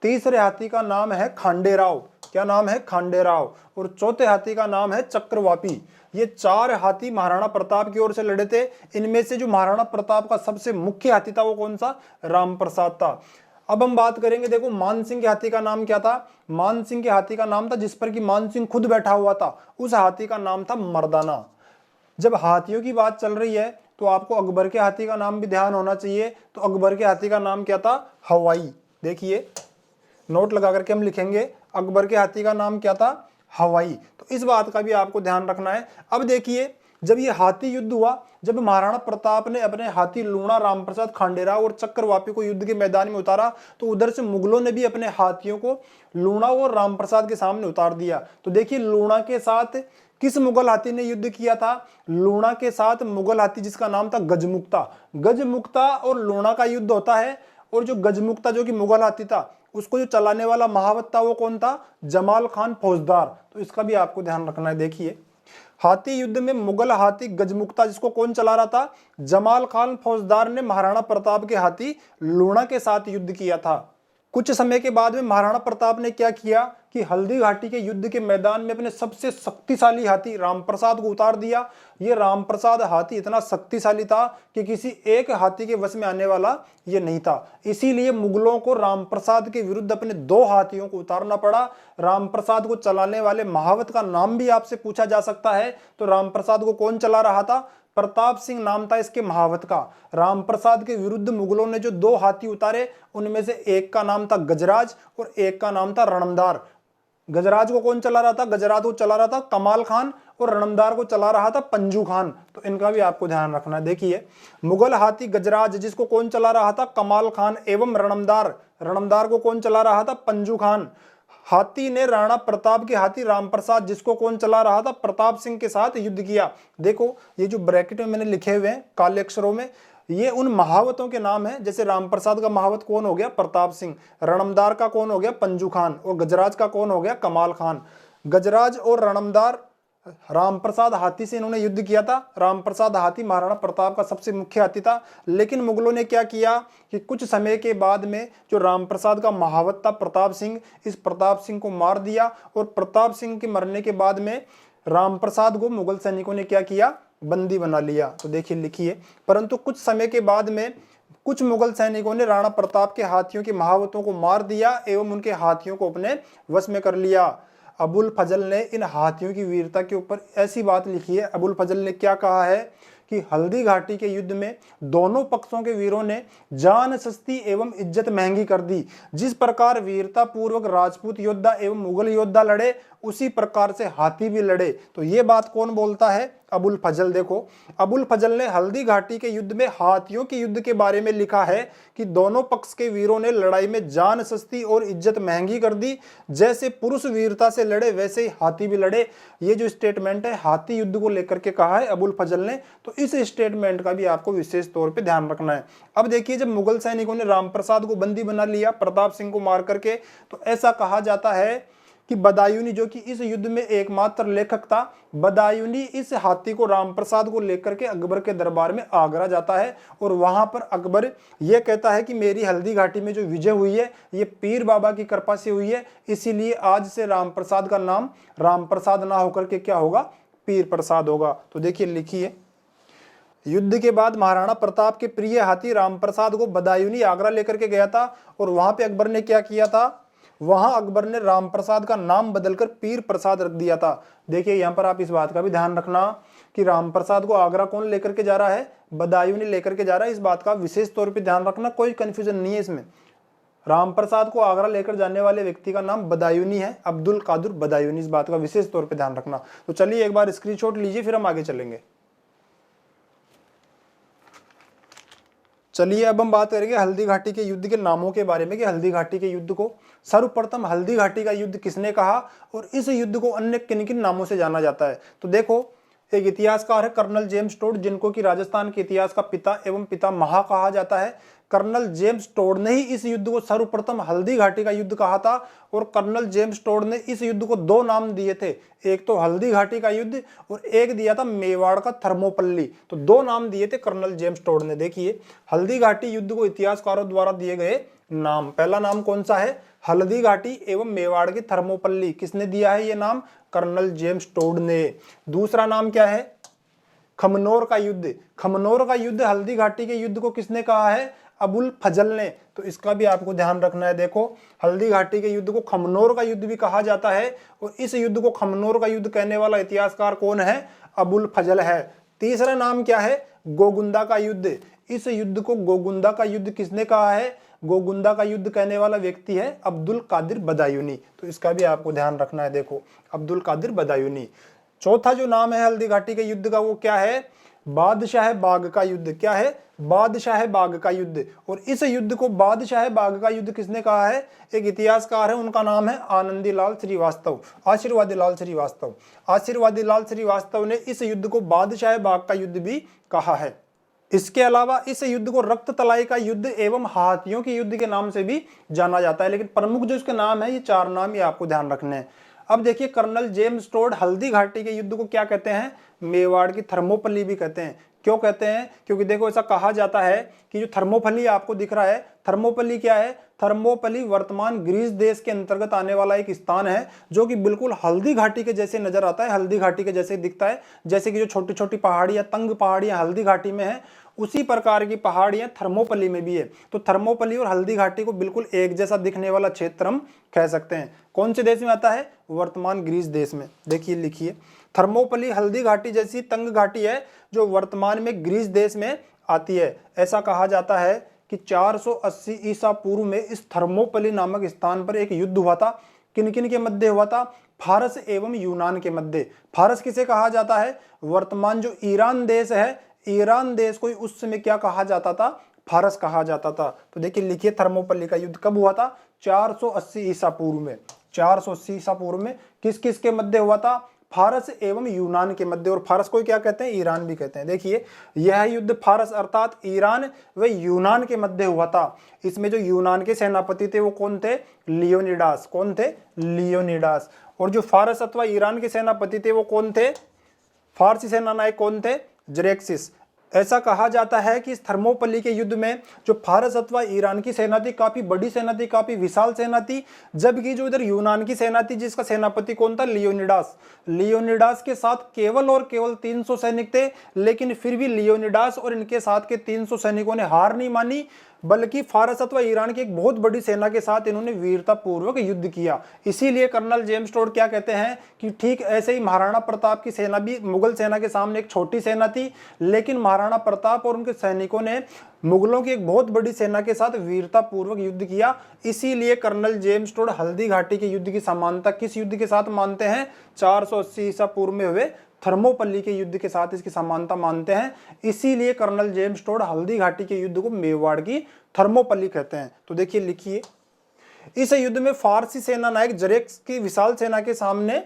तीसरे हाथी का नाम है खांडेराव। क्या नाम है? खांडेराव। और चौथे हाथी का नाम है चक्रवापी। ये 4 हाथी महाराणा प्रताप की ओर से लड़े थे। इनमें से जो महाराणा प्रताप का सबसे मुख्य हाथी था वो कौन सा? रामप्रसाद था। अब हम बात करेंगे, देखो, मानसिंह के हाथी का नाम क्या था? मानसिंह के हाथी का नाम था, जिस पर कि मानसिंह खुद बैठा हुआ था, उस हाथी का नाम था मर्दाना। जब हाथियों की बात चल रही है तो आपको अकबर के हाथी का नाम भी ध्यान होना चाहिए। तो अकबर के हाथी का नाम क्या था? हवाई। देखिए, नोट लगा करके हम लिखेंगे, अकबर के हाथी का नाम क्या था? हवाई। तो इस बात का भी आपको ध्यान रखना है। अब देखिए, जब ये हाथी युद्ध हुआ, जब महाराणा प्रताप ने अपने हाथी लूणा, रामप्रसाद, खांडेराव और चक्रवापी को युद्ध के मैदान में उतारा, तो उधर से मुगलों ने भी अपने हाथियों को लूणा और रामप्रसाद के सामने उतार दिया। तो देखिए, लूणा के साथ किस मुगल हाथी ने युद्ध किया था? लूणा के साथ मुगल हाथी जिसका नाम था गजमुक्ता। गजमुक्ता और लूणा का युद्ध होता है। और जो गजमुक्ता, जो कि मुगल हाथी था, उसको जो चलाने वाला महावत था वो कौन था? जमाल खान फौजदार। तो इसका भी आपको ध्यान रखना है। देखिए, हाथी युद्ध में मुगल हाथी गजमुक्ता, जिसको कौन चला रहा था? जमाल खान फौजदार ने महाराणा प्रताप के हाथी लूणा के साथ युद्ध किया था। कुछ समय के बाद में महाराणा प्रताप ने क्या किया कि हल्दी घाटी के युद्ध के मैदान में अपने सबसे शक्तिशाली हाथी रामप्रसाद को उतार दिया। ये रामप्रसाद हाथी इतना शक्तिशाली था कि किसी एक हाथी के वश में आने वाला ये नहीं था। इसीलिए मुगलों को रामप्रसाद के विरुद्ध अपने 2 हाथियों को उतारना पड़ा। रामप्रसाद को चलाने वाले महावत का नाम भी आपसे पूछा जा सकता है। तो रामप्रसाद को कौन चला रहा था? प्रताप सिंह नाम था इसके महावत का। रामप्रसाद के विरुद्ध मुगलों ने जो 2 हाथी उतारे, उनमें से एक का नाम था गजराज और एक का नाम था रणमदार। गजराज को कौन चला रहा था? गजराज को चला रहा था कमाल खान और रणमदार को चला रहा था पंजू खान। तो इनका भी आपको ध्यान रखना है। देखिए, मुगल हाथी गजराज, जिसको कौन चला रहा था? कमाल खान, एवं रणमदार को कौन चला रहा था? पंजू खान। हाथी ने राणा प्रताप के हाथी रामप्रसाद, जिसको कौन चला रहा था? प्रताप सिंह के साथ युद्ध किया। देखो, ये जो ब्रैकेट में मैंने लिखे हुए हैं काले अक्षरों में, ये उन महावतों के नाम हैं। जैसे रामप्रसाद का महावत कौन हो गया? प्रताप सिंह। रणमदार का कौन हो गया? पंजू खान। और गजराज का कौन हो गया? कमाल खान। गजराज और रणमदार, रामप्रसाद हाथी से इन्होंने युद्ध किया था। रामप्रसाद हाथी महाराणा प्रताप का सबसे मुख्य हाथी था। लेकिन मुगलों ने क्या किया कि कुछ समय के बाद में जो रामप्रसाद का महावत था प्रताप सिंह, इस प्रताप सिंह को मार दिया। और प्रताप सिंह के मरने के बाद में रामप्रसाद को मुगल सैनिकों ने क्या किया? बंदी बना लिया। तो देखिए, लिखिए, परंतु कुछ समय के बाद में कुछ मुगल सैनिकों ने राणा प्रताप के हाथियों के महावतों को मार दिया एवं उनके हाथियों को अपने वश में कर लिया। अबुल फजल ने इन हाथियों की वीरता के ऊपर ऐसी बात लिखी है। अबुल फजल ने क्या कहा है कि हल्दी घाटी के युद्ध में दोनों पक्षों के वीरों ने जान सस्ती एवं इज्जत महंगी कर दी। जिस प्रकार वीरता पूर्वक राजपूत योद्धा एवं मुगल योद्धा लड़े, उसी प्रकार से हाथी भी लड़े। तो ये बात कौन बोलता है? अबुल फजल। देखो अबुल फजल ने हल्दी घाटी के युद्ध में हाथियों के युद्ध के बारे में लिखा है कि दोनों पक्ष के वीरों ने लड़ाई में जान सस्ती और इज्जत महंगी कर दी। जैसे पुरुष वीरता से लड़े वैसे ही हाथी भी लड़े। ये जो स्टेटमेंट है हाथी युद्ध को लेकर के कहा है अबुल फजल ने, तो इस स्टेटमेंट का भी आपको विशेष तौर पे ध्यान रखना है। अब देखिए जब मुगल सैनिकों ने रामप्रसाद को बंदी बना लिया प्रताप सिंह को मार करके, तो ऐसा कहा जाता है कि बदायूनी जो कि इस युद्ध में एकमात्र लेखक था, बदायूनी इस हाथी को रामप्रसाद को लेकर के अकबर के दरबार में आगरा जाता है और वहां पर अकबर यह कहता है कि मेरी हल्दी घाटी में जो विजय हुई है ये पीर बाबा की कृपा से हुई है, इसीलिए आज से रामप्रसाद का नाम रामप्रसाद ना होकर के क्या होगा, पीर प्रसाद होगा। तो देखिए लिखिए, युद्ध के बाद महाराणा प्रताप के प्रिय हाथी रामप्रसाद को बदायूनी आगरा लेकर के गया था और वहां पे अकबर ने क्या किया था, वहां अकबर ने रामप्रसाद का नाम बदलकर पीर प्रसाद रख दिया था। देखिए यहां पर आप इस बात का भी ध्यान रखना कि रामप्रसाद को आगरा कौन लेकर के जा रहा है, बदायूनी लेकर के जा रहा है। इस बात का विशेष तौर पे ध्यान रखना, कोई कंफ्यूजन नहीं है इसमें। रामप्रसाद को आगरा लेकर जाने वाले व्यक्ति का नाम बदायूनी है, अब्दुल कादिर बदायूनी। इस बात का विशेष तौर पे ध्यान रखना। तो चलिए एक बार स्क्रीनशॉट लीजिए फिर हम आगे चलेंगे। चलिए अब हम बात करेंगे हल्दी घाटी के युद्ध के नामों के बारे में कि हल्दी घाटी के युद्ध को सर्वप्रथम हल्दी घाटी का युद्ध किसने कहा और इस युद्ध को अन्य किन किन नामों से जाना जाता है। तो देखो एक इतिहासकार है कर्नल जेम्स टोड, जिनको कि राजस्थान के इतिहास का पिता एवं पितामह कहा जाता है। कर्नल जेम्स टोड ने ही इस युद्ध को सर्वप्रथम हल्दी घाटी का युद्ध कहा था और कर्नल जेम्स टोड ने इस युद्ध को दो नाम दिए थे, एक तो हल्दी घाटी का युद्ध और एक दिया था मेवाड़ का थर्मोपल्ली। तो दो नाम दिए थे कर्नल जेम्स टोड ने। देखिए हल्दी घाटी युद्ध को इतिहासकारों द्वारा दिए गए नाम, पहला नाम कौन सा है, हल्दी घाटी एवं मेवाड़ की थर्मोपल्ली। किसने दिया है ये नाम, कर्नल जेम्स टोड ने। दूसरा नाम क्या है, खमनोर का युद्ध। खमनोर का युद्ध हल्दी घाटी के युद्ध को किसने कहा है, अबुल फजल ने। तो इसका भी आपको ध्यान रखना है। देखो हल्दी घाटी के युद्ध को खमनोर का युद्ध भी कहा जाता है और इस युद्ध को खमनोर का युद्ध कहने वाला इतिहासकार कौन है, अबुल फजल है। तीसरा नाम क्या है, गोगुंदा का युद्ध। इस युद्ध को गोगुंदा का युद्ध किसने कहा है, गोगुंदा का युद्ध कहने वाला व्यक्ति है अब्दुल कादिर बदायूनी। तो इसका भी आपको ध्यान रखना है। देखो अब्दुल कादिर बदायूनी। चौथा जो नाम है हल्दी घाटी के युद्ध का वो क्या है, बादशाह बाग का युद्ध। क्या है, बादशाह बाग का युद्ध। और इस युद्ध को बादशाह बाग का युद्ध किसने कहा है, एक इतिहासकार है उनका नाम है आनंदी लाल श्रीवास्तव, आशीर्वादी लाल श्रीवास्तव। आशीर्वादी लाल श्रीवास्तव ने इस युद्ध को बादशाह बाग का युद्ध भी कहा है। इसके अलावा इस युद्ध को रक्त तलाई का युद्ध एवं हाथियों के युद्ध के नाम से भी जाना जाता है, लेकिन प्रमुख जो इसके नाम है ये चार नाम ही आपको ध्यान रखने हैं। अब देखिए colonel James Tod Haldi Ghati के युद्ध को क्या कहते हैं, मेवाड़ की थर्मोपल्ली भी कहते हैं। क्यों कहते हैं, क्योंकि देखो ऐसा कहा जाता है कि जो थर्मोपल्ली आपको दिख रहा है, थर्मोपल्ली क्या है, थर्मोपल्ली वर्तमान ग्रीस देश के अंतर्गत आने वाला एक स्थान है जो कि बिल्कुल हल्दी घाटी के जैसे नजर आता है, हल्दी घाटी के जैसे दिखता है। जैसे कि जो छोटी छोटी पहाड़ियां, तंग पहाड़ियां हल्दी घाटी में है, उसी प्रकार की पहाड़ियां थर्मोपल्ली में भी है। तो थर्मोपल्ली और हल्दी घाटी को बिल्कुल एक जैसा दिखने वाला क्षेत्र हम कह सकते हैं। कौन से देश में आता है, वर्तमान ग्रीस देश में। देखिए लिखिए, थर्मोपल्ली हल्दी घाटी जैसी तंग घाटी है जो वर्तमान में ग्रीस देश में आती है। ऐसा कहा जाता है कि 480 ईसा पूर्व में इस थर्मोपल्ली नामक स्थान पर एक युद्ध हुआ था। किन किन के मध्य हुआ था, फारस एवं यूनान के मध्य। फारस किसे कहा जाता है, वर्तमान जो ईरान देश है, ईरान देश को उस समय क्या कहा जाता था, फारस कहा जाता था। तो देखिए लिखिए, थर्मोपल्ली का युद्ध कब हुआ था, 480 ईसा पूर्व में। 480 ईसा पूर्व में किस किस के मध्य हुआ था, फारस एवं यूनान के मध्य। और फारस को क्या कहते हैं, ईरान भी कहते हैं। देखिए यह युद्ध फारस अर्थात ईरान व यूनान के मध्य हुआ था। इसमें जो यूनान के सेनापति थे वो कौन थे, लियोनिडास। कौन थे, लियोनिडास। और जो फारस अथवा ईरान के सेनापति थे वो कौन थे, फारसी सेनानायक कौन थे, जरेक्सिस। ऐसा कहा जाता है कि इस थर्मोपल्ली के युद्ध में जो फारस अथवा ईरान की सेना थी काफी बड़ी सेना थी, काफी विशाल सेना थी, जबकि जो इधर यूनान की सेना थी जिसका सेनापति कौन था, लियोनिडास। लियोनिडास के साथ केवल और केवल 300 सैनिक थे, लेकिन फिर भी लियोनिडास और इनके साथ के 300 सैनिकों ने हार नहीं मानी, बल्कि फारस अथवा ईरान की एक बहुत बड़ी सेना के साथ इन्होंने वीरता पूर्वक युद्ध किया। इसीलिए कर्नल जेम्स टोड क्या कहते हैं कि ठीक ऐसे ही महाराणा प्रताप की सेना भी मुगल सेना के सामने एक छोटी सेना थी, लेकिन महाराणा प्रताप और उनके सैनिकों ने मुगलों की एक बहुत बड़ी सेना के साथ वीरता पूर्वक युद्ध किया। इसीलिए colonel James Tod Haldi Ghati के युद्ध की समानता किस युद्ध के साथ मानते हैं, 480 ईसा पूर्व में हुए थर्मोपल्ली के युद्ध के साथ इसकी समानता मानते हैं। इसीलिए colonel James Tod Haldi Ghati के युद्ध को मेवाड़ की थर्मोपल्ली कहते हैं। तो देखिए लिखिए, इस युद्ध में फारसी सेना नायक जरेक्स की विशाल सेना के सामने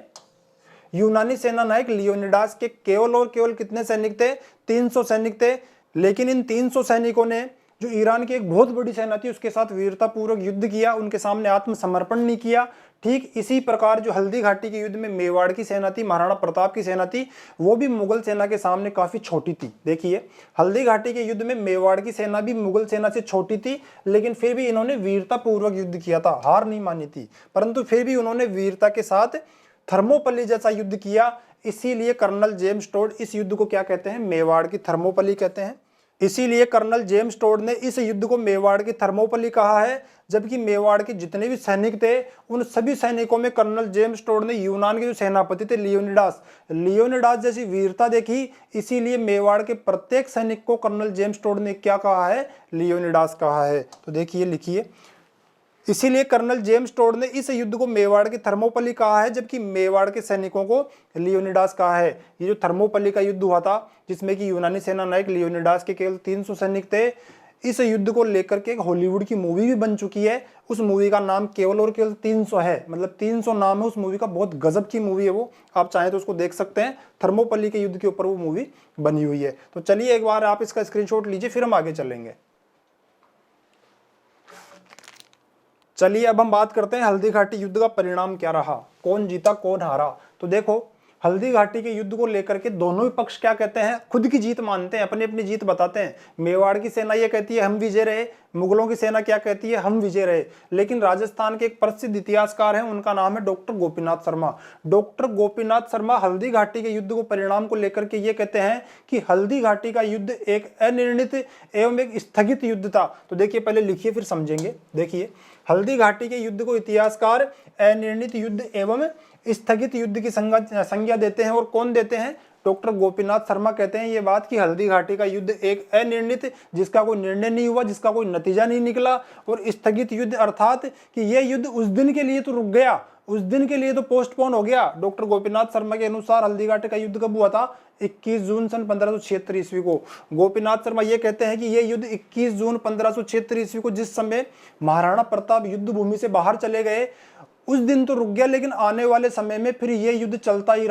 यूनानी सेना नायक लियोनिडास के केवल और केवल कितने सैनिक थे? 300 सैनिक थे। लेकिन इन 300 सैनिकों ने जो ईरान की एक बहुत बड़ी सेना थी उसके साथ वीरतापूर्वक युद्ध किया, उनके सामने आत्मसमर्पण नहीं किया। ठीक इसी प्रकार जो हल्दी घाटी के युद्ध में मेवाड़ की सेना थी, महाराणा प्रताप की सेना थी, वो भी मुगल सेना के सामने काफी छोटी थी। देखिए, हल्दी घाटी के युद्ध में मेवाड़ की सेना भी मुगल सेना से छोटी थी, लेकिन फिर भी इन्होंने वीरतापूर्वक युद्ध किया था, हार नहीं मानी थी, परंतु फिर भी उन्होंने वीरता के साथ थर्मोपल्ली जैसा युद्ध किया। इसीलिए कर्नल जेम्स टोड इस युद्ध को क्या कहते हैं? मेवाड़ की थर्मोपल्ली कहते हैं। इसीलिए कर्नल जेम्स टोड ने इस युद्ध को मेवाड़ की थर्मोपल्ली कहा है। जबकि मेवाड़ के जितने भी सैनिक थे उन सभी सैनिकों में कर्नल जेम्स टोड ने यूनान के जो सेनापति थे लियोनिडास जैसी वीरता देखी। इसीलिए मेवाड़ के प्रत्येक सैनिक को कर्नल जेम्स टोड ने क्या कहा है? लियोनिडास कहा है। तो देखिए लिखिए, इसीलिए कर्नल जेम्स टोड ने इस युद्ध को मेवाड़ की थर्मोपल्ली कहा है, जबकि मेवाड़ के सैनिकों को लियोनिडास कहा है। ये जो थर्मोपल्ली का युद्ध हुआ था जिसमें कि यूनानी सेना नायक लियोनिडास के केवल 300 सैनिक थे, इस युद्ध को लेकर के एक हॉलीवुड की मूवी भी बन चुकी है। उस मूवी का नाम केवल और केवल 300 है, मतलब 300 नाम है उस मूवी का। बहुत गजब की मूवी है वो, आप चाहें तो उसको देख सकते हैं। थर्मोपल्ली के युद्ध के ऊपर वो मूवी बनी हुई है। तो चलिए एक बार आप इसका स्क्रीनशॉट लीजिए, फिर हम आगे चलेंगे। चलिए अब हम बात करते हैं हल्दी घाटी युद्ध का परिणाम क्या रहा, कौन जीता कौन हारा। तो देखो, हल्दी घाटी के युद्ध को लेकर के दोनों ही पक्ष क्या कहते हैं? खुद की जीत मानते हैं, अपनी अपनी जीत बताते हैं। मेवाड़ की सेना ये कहती है हम विजय रहे, मुगलों की सेना क्या कहती है? हम विजय रहे। लेकिन राजस्थान के एक प्रसिद्ध इतिहासकार हैं, उनका नाम है डॉक्टर गोपीनाथ शर्मा। डॉक्टर गोपीनाथ शर्मा हल्दी घाटी के युद्ध को परिणाम को लेकर के ये कहते हैं कि हल्दी घाटी का युद्ध एक अनिर्णित एवं एक स्थगित युद्ध था। तो देखिए, पहले लिखिए फिर समझेंगे। देखिए, हल्दी घाटी के युद्ध को इतिहासकार अनिर्णित युद्ध एवं स्थगित युद्ध की संज्ञा देते हैं। और कौन देते हैं? डॉक्टर गोपीनाथ शर्मा कहते हैं ये बात कि हल्दी घाटी का युद्ध एक अनिर्णित, जिसका कोई निर्णय नहीं हुआ, जिसका कोई नतीजा नहीं निकला, और स्थगित युद्ध अर्थात कि यह युद्ध उस दिन के लिए तो रुक गया, उस दिन के लिए तो पोस्टपोन हो गया। डॉक्टर गोपीनाथ शर्मा के अनुसार हल्दी घाटी का युद्ध कब हुआ था? 21 जून सन 1576 ईस्वी को। गोपीनाथ शर्मा ये कहते हैं कि यह युद्ध 21 जून 1576 ईस्वी को, जिस समय महाराणा प्रताप युद्ध भूमि से बाहर चले गए, उस दिन तो रुक गया, लेकिन आने वाले समय में फिर ये युद्ध चलता ही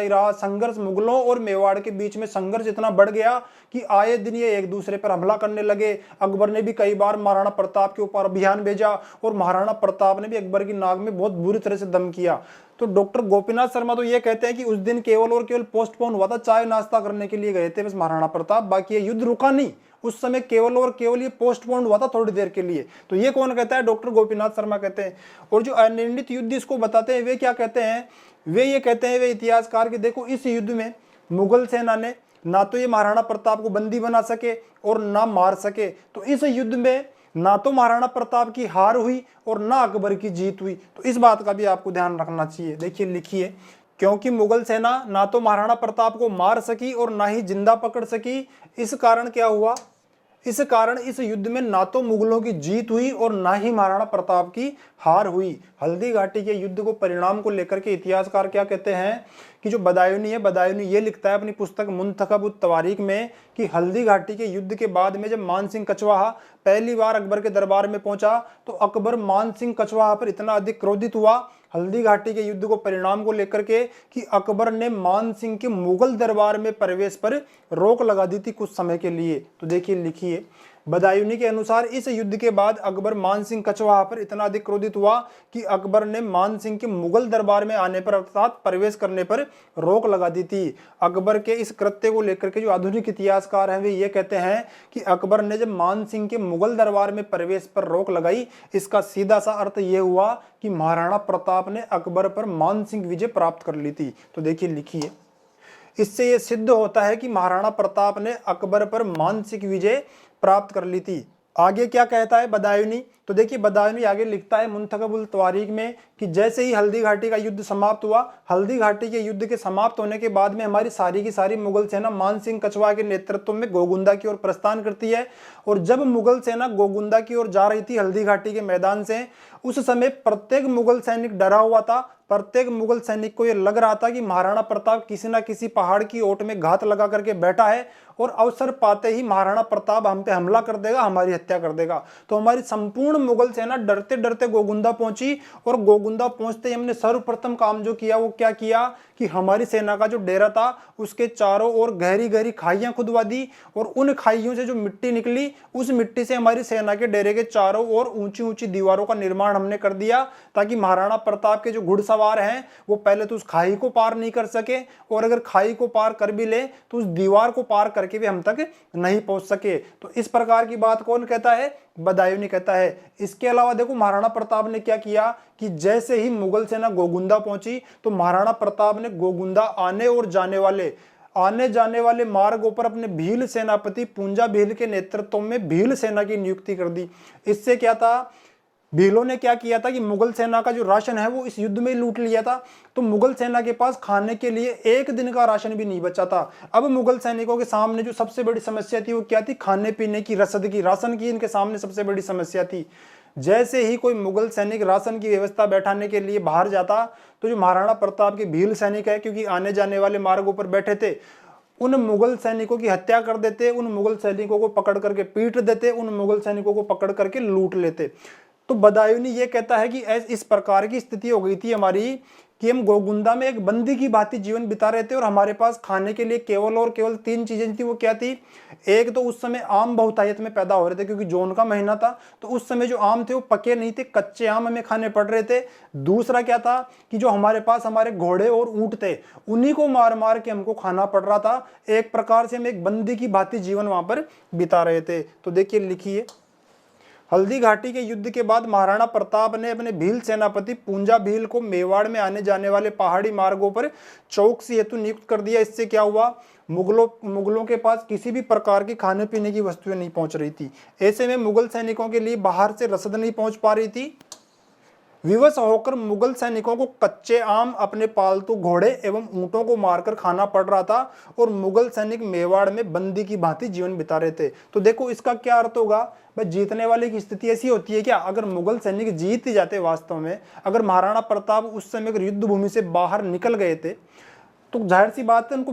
रहा। संघर्ष मुगलों और मेवाड़ के बीच में संघर्ष इतना बढ़ गया कि आए दिन ये एक दूसरे पर हमला करने लगे। अकबर ने भी कई बार महाराणा प्रताप के ऊपर अभियान भेजा और महाराणा प्रताप ने भी अकबर की नाक में बहुत बुरी तरह से दम किया। तो डॉक्टर गोपीनाथ शर्मा तो ये कहते हैं कि उस दिन केवल और केवल पोस्टपोन हुआ था, चाय नाश्ता करने के लिए गए थे बस महाराणा प्रताप, बाकी ये युद्ध रुका नहीं। उस समय केवल और केवल ये पोस्टपोन हुआ था थोड़ी देर के लिए। तो ये कौन कहता है? डॉक्टर गोपीनाथ शर्मा कहते हैं। और जो अनिर्णित युद्ध इसको बताते हैं वे क्या कहते हैं? वे ये कहते हैं, वे इतिहासकार, कि देखो इस युद्ध में मुगल सेना ने ना तो ये महाराणा प्रताप को बंदी बना सके और ना मार सके। तो इस युद्ध में ना तो महाराणा प्रताप की हार हुई और ना अकबर की जीत हुई। तो इस बात का भी आपको ध्यान रखना चाहिए। देखिए लिखिए, क्योंकि मुगल सेना ना तो महाराणा प्रताप को मार सकी और ना ही जिंदा पकड़ सकी, इस कारण क्या हुआ? इस कारण इस युद्ध में ना तो मुगलों की जीत हुई और ना ही महाराणा प्रताप की हार हुई। हल्दी घाटी के युद्ध को परिणाम को लेकर के इतिहासकार क्या कहते हैं कि जो बदायूनी है, बदायूनी ये लिखता है अपनी पुस्तक मुंतखब तवारीख में कि हल्दी घाटी के युद्ध के बाद में जब मान सिंह कछवाहा पहली बार अकबर के दरबार में पहुंचा तो अकबर मान सिंह कछवाहा पर इतना अधिक क्रोधित हुआ हल्दी घाटी के युद्ध को परिणाम को लेकर के कि अकबर ने मान सिंह के मुगल दरबार में प्रवेश पर रोक लगा दी थी कुछ समय के लिए। तो देखिए लिखिए, बदायूनी के अनुसार इस युद्ध के बाद अकबर मान सिंह कछवाहा पर इतना अधिक क्रोधित हुआ कि अकबर ने मान सिंह के मुगल दरबार में आने पर अर्थात प्रवेश करने पर रोक लगा दी थी। अकबर के इस कृत्य को लेकर के जो आधुनिक इतिहासकार हैं वे ये कहते हैं कि अकबर ने जब मान सिंह के मुगल दरबार में प्रवेश पर रोक लगाई, इसका सीधा सा अर्थ ये हुआ कि महाराणा प्रताप ने अकबर पर मान सिंह विजय प्राप्त कर ली थी। तो देखिए लिखिए, इससे यह सिद्ध होता है कि महाराणा प्रताप ने अकबर पर मानसिक विजय प्राप्त कर ली थी। आगे क्या कहता है बदायूनी? तो देखिए बदायूनी आगे लिखता है मुंतखबुल तवारीख में कि जैसे ही हल्दी घाटी का युद्ध समाप्त हुआ, हल्दी घाटी के युद्ध के समाप्त होने के बाद में हमारी सारी की सारी मुगल सेना मान सिंह कछवाहा के नेतृत्व में गोगुंदा की ओर प्रस्थान करती है। और जब मुगल सेना गोगुंदा की ओर जा रही थी हल्दी घाटी के मैदान से, उस समय प्रत्येक मुगल सैनिक डरा हुआ था, प्रत्येक मुगल सैनिक को यह लग रहा था कि महाराणा प्रताप किसी न किसी पहाड़ की ओट में घात लगा करके बैठा है और अवसर पाते ही महाराणा प्रताप हम पे हमला कर देगा, हमारी हत्या कर देगा। तो हमारी संपूर्ण मुगल सेना डरते डरते गोगुंदा पहुंची और गोगुंदा पहुंचते ही हमने सर्वप्रथम काम जो किया वो क्या किया कि हमारी सेना का जो डेरा था उसके चारों ओर गहरी गहरी खाइयां खुदवा दी और उन खाइयों से जो मिट्टी निकली उस मिट्टी से हमारी सेना के डेरे के चारों ओर ऊंची ऊंची दीवारों का निर्माण हमने कर दिया, ताकि महाराणा प्रताप के जो घुड़सवार हैं वो पहले तो उस खाई को पार नहीं कर सके और अगर खाई को पार कर भी ले तो उस दीवार को पार करके भी हम तक नहीं पहुंच सके। तो इस प्रकार की बात कौन कहता है? बदायूंनी कहता है। इसके अलावा देखो महाराणा प्रताप ने क्या किया कि जैसे ही मुगल सेना गोगुंदा पहुंची तो महाराणा प्रताप ने गोगुंदा आने जाने वाले मार्गों पर अपने भील सेनापति पूंजा भील के नेतृत्व में भील सेना की नियुक्ति कर दी। इससे क्या था, भीलों ने क्या किया था कि मुगल सेना का जो राशन है वो इस युद्ध में लूट लिया था, तो मुगल सेना के पास खाने के लिए एक दिन का राशन भी नहीं बचा था। अब मुगल सैनिकों के सामने जो सबसे बड़ी समस्या थी वो क्या थी? खाने पीने की, रसद की, राशन की इनके सामने सबसे बड़ी समस्या थी। जैसे ही कोई मुगल सैनिक राशन की व्यवस्था बैठाने के लिए बाहर जाता तो जो महाराणा प्रताप के भील सैनिक है, क्योंकि आने जाने वाले मार्गों पर बैठे थे, उन मुगल सैनिकों की हत्या कर देते, उन मुगल सैनिकों को पकड़ करके पीट देते, उन मुगल सैनिकों को पकड़ करके लूट लेते। तो बदायूंनी ये कहता है कि इस प्रकार की स्थिति हो गई थी हमारी कि हम गोगुंदा में एक बंदी की भांति जीवन बिता रहे थे और हमारे पास खाने के लिए केवल और केवल 3 चीजें थी। वो क्या थी? एक तो उस समय आम बहुतायत में पैदा हो रहे थे, क्योंकि जून का महीना था, तो उस समय जो आम थे वो पके नहीं थे, कच्चे आम हमें खाने पड़ रहे थे। दूसरा क्या था कि जो हमारे पास हमारे घोड़े और ऊंट थे उन्हीं को मार मार के हमको खाना पड़ रहा था। एक प्रकार से हम एक बंदी की भांति जीवन वहां पर बिता रहे थे। तो देखिए लिखिए, हल्दी घाटी के युद्ध के बाद महाराणा प्रताप ने अपने भील सेनापति पूंजा भील को मेवाड़ में आने जाने वाले पहाड़ी मार्गों पर चौकसी हेतु नियुक्त कर दिया। इससे क्या हुआ? मुगलों के पास किसी भी प्रकार की खाने पीने की वस्तुएं नहीं पहुंच रही थी। ऐसे में मुगल सैनिकों के लिए बाहर से रसद नहीं पहुंच पा रही थी। विवश होकर मुगल सैनिकों को कच्चे आम, अपने पालतू घोड़े एवं ऊंटों को मारकर खाना पड़ रहा था और मुगल सैनिक मेवाड़ में बंदी की भांति जीवन बिता रहे थे। तो देखो इसका क्या अर्थ होगा भाई? जीतने वाले की स्थिति ऐसी होती है क्या? अगर मुगल सैनिक जीत जाते, वास्तव में अगर महाराणा प्रताप उस समय अगर युद्ध भूमि से बाहर निकल गए थे तो जाहिर सी बात है उनको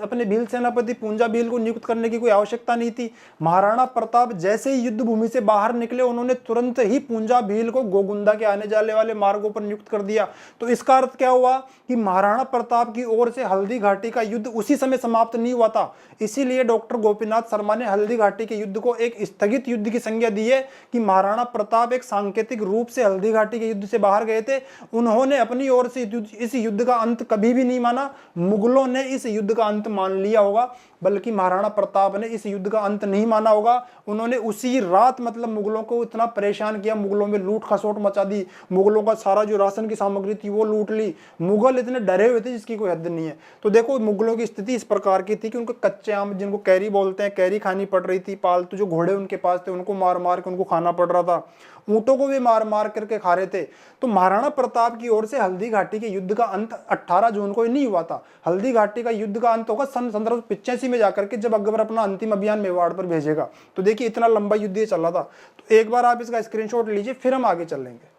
अपने भील सेनापति पूंजा भील को नियुक्त करने की कोई आवश्यकता नहीं थी। महाराणा प्रताप जैसे ही युद्ध भूमि से बाहर निकले उन्होंने तुरंत ही पूंजा भील को गोगुंदा के आने जाने वाले मार्गों पर नियुक्त कर दिया। तो इसका अर्थ क्या हुआ कि महाराणा प्रताप की ओर से हल्दी घाटी का युद्ध उसी समय समाप्त नहीं हुआ था। इसीलिए डॉक्टर गोपीनाथ शर्मा ने हल्दी घाटी के युद्ध को एक स्थगित युद्ध की संज्ञा दी है कि महाराणा प्रताप एक सांकेतिक रूप से हल्दी घाटी के युद्ध से बाहर गए थे। उन्होंने अपनी ओर से इस युद्ध का अंत कभी भी नहीं माना। मुगलों ने इस युद्ध का अंत मान लिया होगा, बल्कि महाराणा प्रताप ने इस युद्ध का अंत नहीं माना होगा। उन्होंने उसी रात मतलब मुगलों को इतना परेशान किया, मुगलों में लूट खसोट मचा दी, मुगलों का सारा जो राशन की सामग्री थी वो लूट ली। मुगल इतने डरे हुए थे जिसकी कोई हद नहीं है। तो देखो मुगलों की स्थिति इस प्रकार की थी कि उनको कच्चे आम, जिनको कैरी बोलते हैं, कैरी खानी पड़ रही थी। पालतू जो घोड़े उनके पास थे उनको मार मार के उनको खाना पड़ रहा था। ऊंटों को भी मार मार करके खा रहे थे। तो महाराणा प्रताप की ओर से हल्दी घाटी के युद्ध का अंत 18 जून को ही नहीं हुआ था। हल्दी घाटी का युद्ध का अंत होगा सन 1585 में जाकर के, जब अकबर अपना अंतिम अभियान मेवाड़ पर भेजेगा। तो देखिए इतना लंबा युद्ध ये चल रहा था। तो एक बार आप इसका स्क्रीनशॉट लीजिए, फिर हम आगे चलेंगे।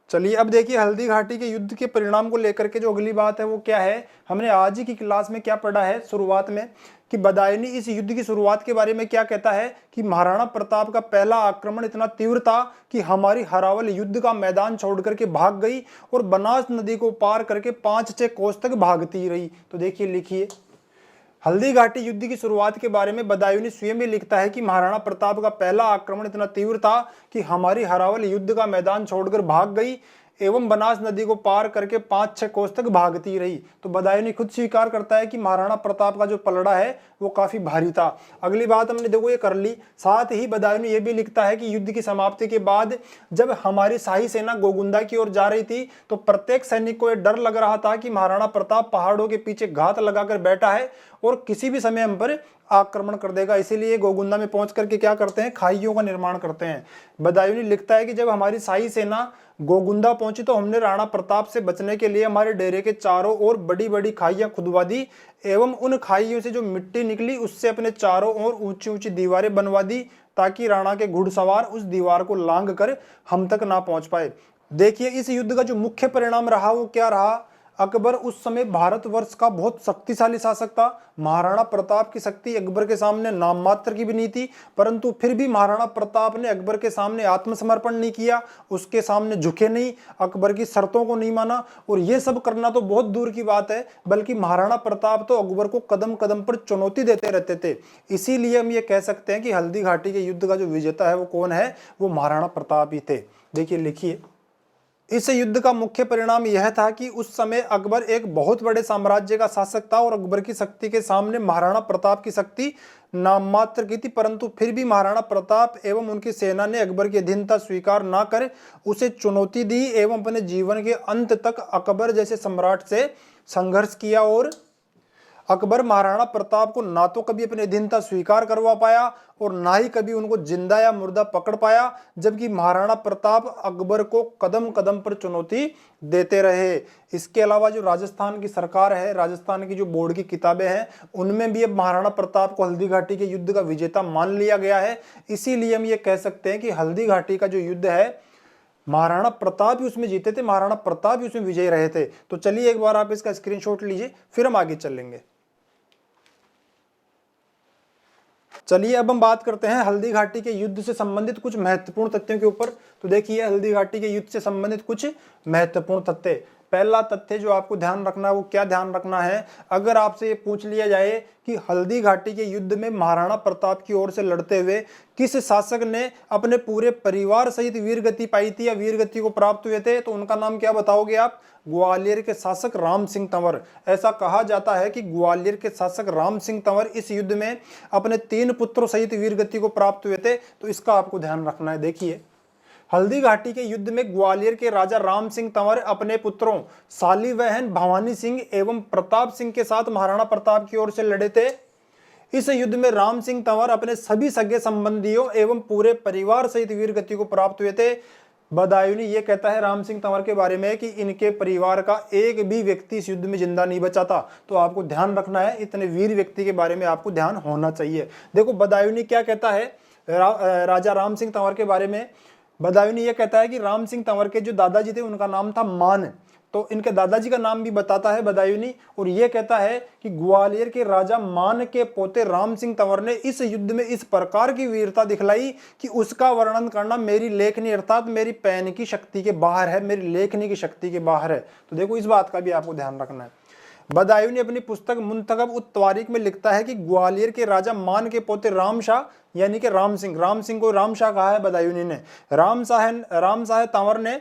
चलिए अब देखिए हल्दी घाटी के युद्ध के परिणाम को लेकर के जो अगली बात है वो क्या है। हमने आज ही की क्लास में क्या पढ़ा है शुरुआत में कि बदायूंनी इस युद्ध की शुरुआत के बारे में क्या कहता है कि महाराणा प्रताप का पहला आक्रमण इतना तीव्र था कि हमारी हरावल युद्ध का मैदान छोड़ करके भाग गई और बनास नदी को पार करके 5-6 कोस तक भागती रही। तो देखिए लिखिए, हल्दी घाटी युद्ध की शुरुआत के बारे में बदायूंनी स्वयं ही लिखता है कि महाराणा प्रताप का पहला आक्रमण इतना तीव्र था कि हमारी हरावल युद्ध का मैदान छोड़कर भाग गई एवं बनास नदी को पार करके 5-6 कोस तक भागती रही। तो बदायूंनी खुद स्वीकार करता है कि महाराणा प्रताप का जो पलड़ा है वो काफी भारी था। अगली बात हमने देखो ये कर ली। साथ ही बदायूंनी ये भी लिखता है कि युद्ध की समाप्ति के बाद जब हमारी शाही सेना गोगुंदा की ओर जा रही थी तो प्रत्येक सैनिक को यह डर लग रहा था कि महाराणा प्रताप पहाड़ों के पीछे घात लगाकर बैठा है और किसी भी समय हम पर आक्रमण कर देगा। इसीलिए गोगुंदा में पहुंच करके क्या करते हैं, खाइयों का निर्माण करते हैं। बदायूनी लिखता है कि जब हमारी शाही सेना गोगुंदा पहुंची तो हमने राणा प्रताप से बचने के लिए हमारे डेरे के चारों ओर बड़ी बड़ी खाइयां खुदवा दी एवं उन खाइयों से जो मिट्टी निकली उससे अपने चारों ओर ऊंची ऊंची दीवारें बनवा दी ताकि राणा के घुड़सवार उस दीवार को लांघ कर हम तक ना पहुंच पाए। देखिए इस युद्ध का जो मुख्य परिणाम रहा वो क्या रहा। अकबर उस समय भारतवर्ष का बहुत शक्तिशाली शासक था। महाराणा प्रताप की शक्ति अकबर के सामने नाम मात्र की भी नहीं थी, परंतु फिर भी महाराणा प्रताप ने अकबर के सामने आत्मसमर्पण नहीं किया, उसके सामने झुके नहीं, अकबर की शर्तों को नहीं माना। और ये सब करना तो बहुत दूर की बात है, बल्कि महाराणा प्रताप तो अकबर को कदम कदम पर चुनौती देते रहते थे। इसीलिए हम ये कह सकते हैं कि हल्दी घाटी के युद्ध का जो विजेता है वो कौन है, वो महाराणा प्रताप ही थे। देखिए लिखिए, इस युद्ध का मुख्य परिणाम यह था कि उस समय अकबर एक बहुत बड़े साम्राज्य का शासक था और अकबर की शक्ति के सामने महाराणा प्रताप की शक्ति नाम मात्र की थी, परंतु फिर भी महाराणा प्रताप एवं उनकी सेना ने अकबर की अधीनता स्वीकार न कर उसे चुनौती दी एवं अपने जीवन के अंत तक अकबर जैसे सम्राट से संघर्ष किया। और अकबर महाराणा प्रताप को ना तो कभी अपनी अधीनता स्वीकार करवा पाया और ना ही कभी उनको जिंदा या मुर्दा पकड़ पाया, जबकि महाराणा प्रताप अकबर को कदम कदम पर चुनौती देते रहे। इसके अलावा जो राजस्थान की सरकार है, राजस्थान की जो बोर्ड की किताबें हैं, उनमें भी अब महाराणा प्रताप को हल्दी घाटी के युद्ध का विजेता मान लिया गया है। इसीलिए हम ये कह सकते हैं कि हल्दी घाटी का जो युद्ध है महाराणा प्रताप ही उसमें जीते थे, महाराणा प्रताप ही उसमें विजयी रहे थे। तो चलिए एक बार आप इसका स्क्रीनशॉट लीजिए, फिर हम आगे चलेंगे। चलिए अब हम बात करते हैं हल्दी घाटी के युद्ध से संबंधित कुछ महत्वपूर्ण तथ्यों के ऊपर। तो देखिए हल्दी घाटी के युद्ध से संबंधित कुछ महत्वपूर्ण तथ्य। पहला तथ्य जो आपको ध्यान रखना है वो क्या ध्यान रखना है, अगर आपसे ये पूछ लिया जाए कि हल्दी घाटी के युद्ध में महाराणा प्रताप की ओर से लड़ते हुए किस शासक ने अपने पूरे परिवार सहित वीरगति पाई थी या वीरगति को प्राप्त हुए थे, तो उनका नाम क्या बताओगे आप, ग्वालियर के शासक राम सिंह तंवर। ऐसा कहा जाता है कि ग्वालियर के शासक राम सिंह तंवर इस युद्ध में अपने 3 पुत्रों सहित वीरगति को प्राप्त हुए थे। तो इसका आपको ध्यान रखना है। देखिए हल्दी घाटी के युद्ध में ग्वालियर के राजा राम सिंह तंवर अपने पुत्रों शालीवाहन भवानी सिंह एवं प्रताप सिंह के साथ महाराणा प्रताप की ओर से लड़े थे। इस युद्ध में राम सिंह तंवर अपने सभी सगे संबंधियों एवं पूरे परिवार सहित वीरगति को प्राप्त हुए थे। बदायूनी ये कहता है राम सिंह तंवर के बारे में कि इनके परिवार का एक भी व्यक्ति इस युद्ध में जिंदा नहीं बचा था। तो आपको ध्यान रखना है, इतने वीर व्यक्ति के बारे में आपको ध्यान होना चाहिए। देखो बदायूनी क्या कहता है राजा राम सिंह तंवर के बारे में। बदायूनी ये कहता है कि राम सिंह तंवर के जो दादाजी थे उनका नाम था मान, तो इनके दादाजी का नाम भी बताता है बदायूनी। और ये कहता है कि ग्वालियर के राजा मान के पोते राम सिंह तंवर ने इस युद्ध में इस प्रकार की वीरता दिखलाई कि उसका वर्णन करना मेरी लेखनी अर्थात मेरी पेन की शक्ति के बाहर है, मेरी लेखनी की शक्ति के बाहर है। तो देखो इस बात का भी आपको ध्यान रखना है। बदायूनी अपनी पुस्तक मुंतखब उत तवारीख में लिखता है कि ग्वालियर के राजा मान के पोते राम शाह यानी कि राम सिंह को राम शाह कहा है बदायूनी ने। राम शाह तंवर ने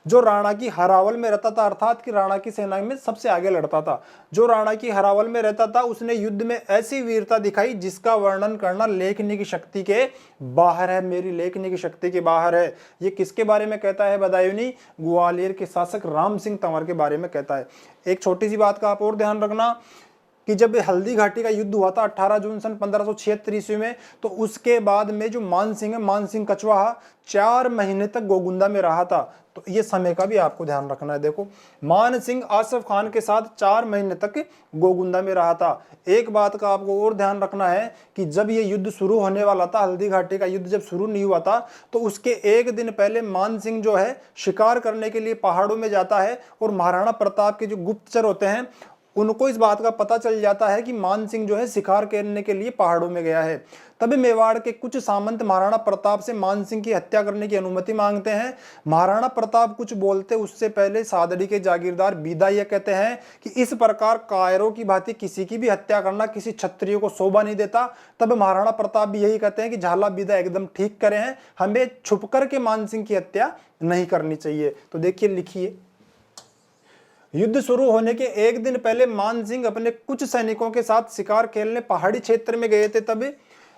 जो राणा की हरावल में रहता था, अर्थात कि राणा की सेना में सबसे आगे लड़ता था, जो राणा की हरावल में रहता था, उसने युद्ध में ऐसी वीरता दिखाई जिसका वर्णन करना लेखनी की शक्ति के बाहर है, मेरी लेखनी की शक्ति के बाहर है। ये किसके बारे में कहता है बदायूनी, ग्वालियर के शासक राम सिंह तंवर के बारे में कहता है। एक छोटी सी बात का आप और ध्यान रखना कि जब हल्दी घाटी का युद्ध हुआ था 18 जून सन 1576 ईस्वी में, तो उसके बाद में जो मान सिंह कछवाहा 4 महीने तक गोगुंदा में रहा था। तो ये समय का भी आपको ध्यान रखना है। देखो मान सिंह आसफ खान के साथ 4 महीने तक गोगुंदा में रहा था। एक बात का आपको और ध्यान रखना है कि जब ये युद्ध शुरू होने वाला था, हल्दी घाटी का युद्ध जब शुरू नहीं हुआ था, तो उसके एक दिन पहले मान सिंह जो है शिकार करने के लिए पहाड़ों में जाता है और महाराणा प्रताप के जो गुप्तचर होते हैं उनको इस बात का पता चल जाता है कि मान सिंह जो है शिकार करने के लिए पहाड़ों में गया है। तभी मेवाड़ के कुछ सामंत महाराणा प्रताप से मान सिंह की हत्या करने की अनुमति मांगते हैं। महाराणा प्रताप कुछ बोलते उससे पहले सादड़ी के जागीरदार बीदा यह कहते हैं कि इस प्रकार कायरों की भांति किसी की भी हत्या करना किसी क्षत्रिय को शोभा नहीं देता। तब महाराणा प्रताप भी यही कहते हैं कि झाला बीदा एकदम ठीक करे हैं, हमें छुप करके मान सिंह की हत्या नहीं करनी चाहिए। तो देखिए लिखिए, युद्ध शुरू होने के एक दिन पहले मान सिंह अपने कुछ सैनिकों के साथ शिकार खेलने पहाड़ी क्षेत्र में गए थे। तब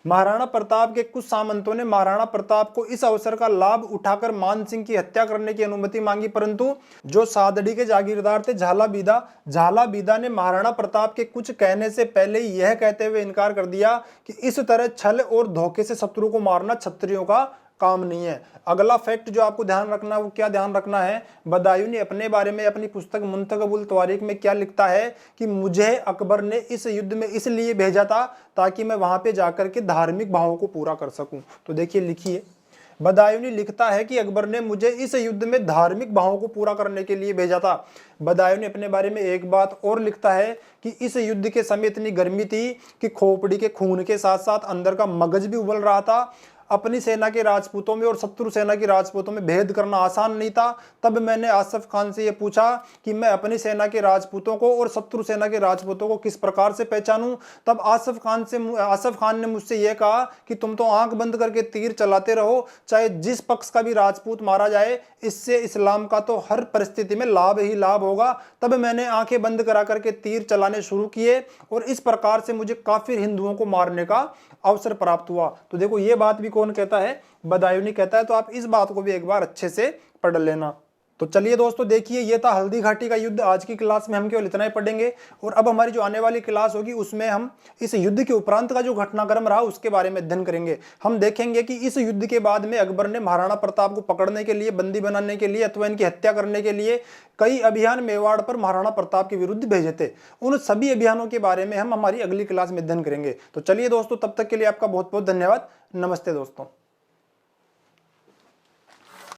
महाराणा प्रताप के कुछ सामंतों ने महाराणा प्रताप को इस अवसर का लाभ उठाकर मान सिंह की हत्या करने की अनुमति मांगी, परंतु जो सादड़ी के जागीरदार थे झाला बीदा ने महाराणा प्रताप के कुछ कहने से पहले ही यह कहते हुए इनकार कर दिया कि इस तरह छल और धोखे से शत्रु को मारना क्षत्रियों का काम नहीं है। अगला फैक्ट जो आपको ध्यान रखना है वो क्या ध्यान रखना है, बदायूं ने अपने बारे में अपनी पुस्तक मुंतखबुल तवारीख में क्या लिखता है कि मुझे अकबर ने इस युद्ध में इसलिए भेजा था ताकि मैं वहां पे जाकर के धार्मिक भावों को पूरा कर सकूं। तो देखिए लिखिए, बदायूं लिखता है कि अकबर ने मुझे इस युद्ध में धार्मिक भावों को पूरा करने के लिए भेजा था। बदायूं ने अपने बारे में एक बात और लिखता है कि इस युद्ध के समय इतनी गर्मी थी कि खोपड़ी के खून के साथ साथ अंदर का मगज भी उबल रहा था। अपनी सेना के राजपूतों में और शत्रु सेना के राजपूतों में भेद करना आसान नहीं था। तब मैंने आसफ खान से यह पूछा कि मैं अपनी सेना के राजपूतों को और शत्रु सेना के राजपूतों को किस प्रकार से पहचानूं। तब आसफ खान ने मुझसे यह कहा कि तुम तो आंख बंद करके तीर चलाते रहो, चाहे जिस पक्ष का भी राजपूत मारा जाए, इससे इस्लाम का तो हर परिस्थिति में लाभ ही लाभ होगा। तब मैंने आंखें बंद करा करके तीर चलाने शुरू किए और इस प्रकार से मुझे काफिर हिंदुओं को मारने का अवसर प्राप्त हुआ। तो देखो ये बात भी कौन कहता है, बदायूं कहता है। तो आप इस बात को भी एक बार अच्छे से पढ़ लेना। तो चलिए दोस्तों देखिए, ये था हल्दी घाटी का युद्ध। आज की क्लास में हम केवल इतना ही पढ़ेंगे और अब हमारी जो आने वाली क्लास होगी उसमें हम इस युद्ध के उपरांत का जो घटनाक्रम रहा उसके बारे में अध्ययन करेंगे। हम देखेंगे कि इस युद्ध के बाद में अकबर ने महाराणा प्रताप को पकड़ने के लिए, बंदी बनाने के लिए अथवा इनकी हत्या करने के लिए कई अभियान मेवाड़ पर महाराणा प्रताप के विरुद्ध भेजे थे। उन सभी अभियानों के बारे में हम हमारी अगली क्लास में अध्ययन करेंगे। तो चलिए दोस्तों, तब तक के लिए आपका बहुत बहुत धन्यवाद। नमस्ते दोस्तों।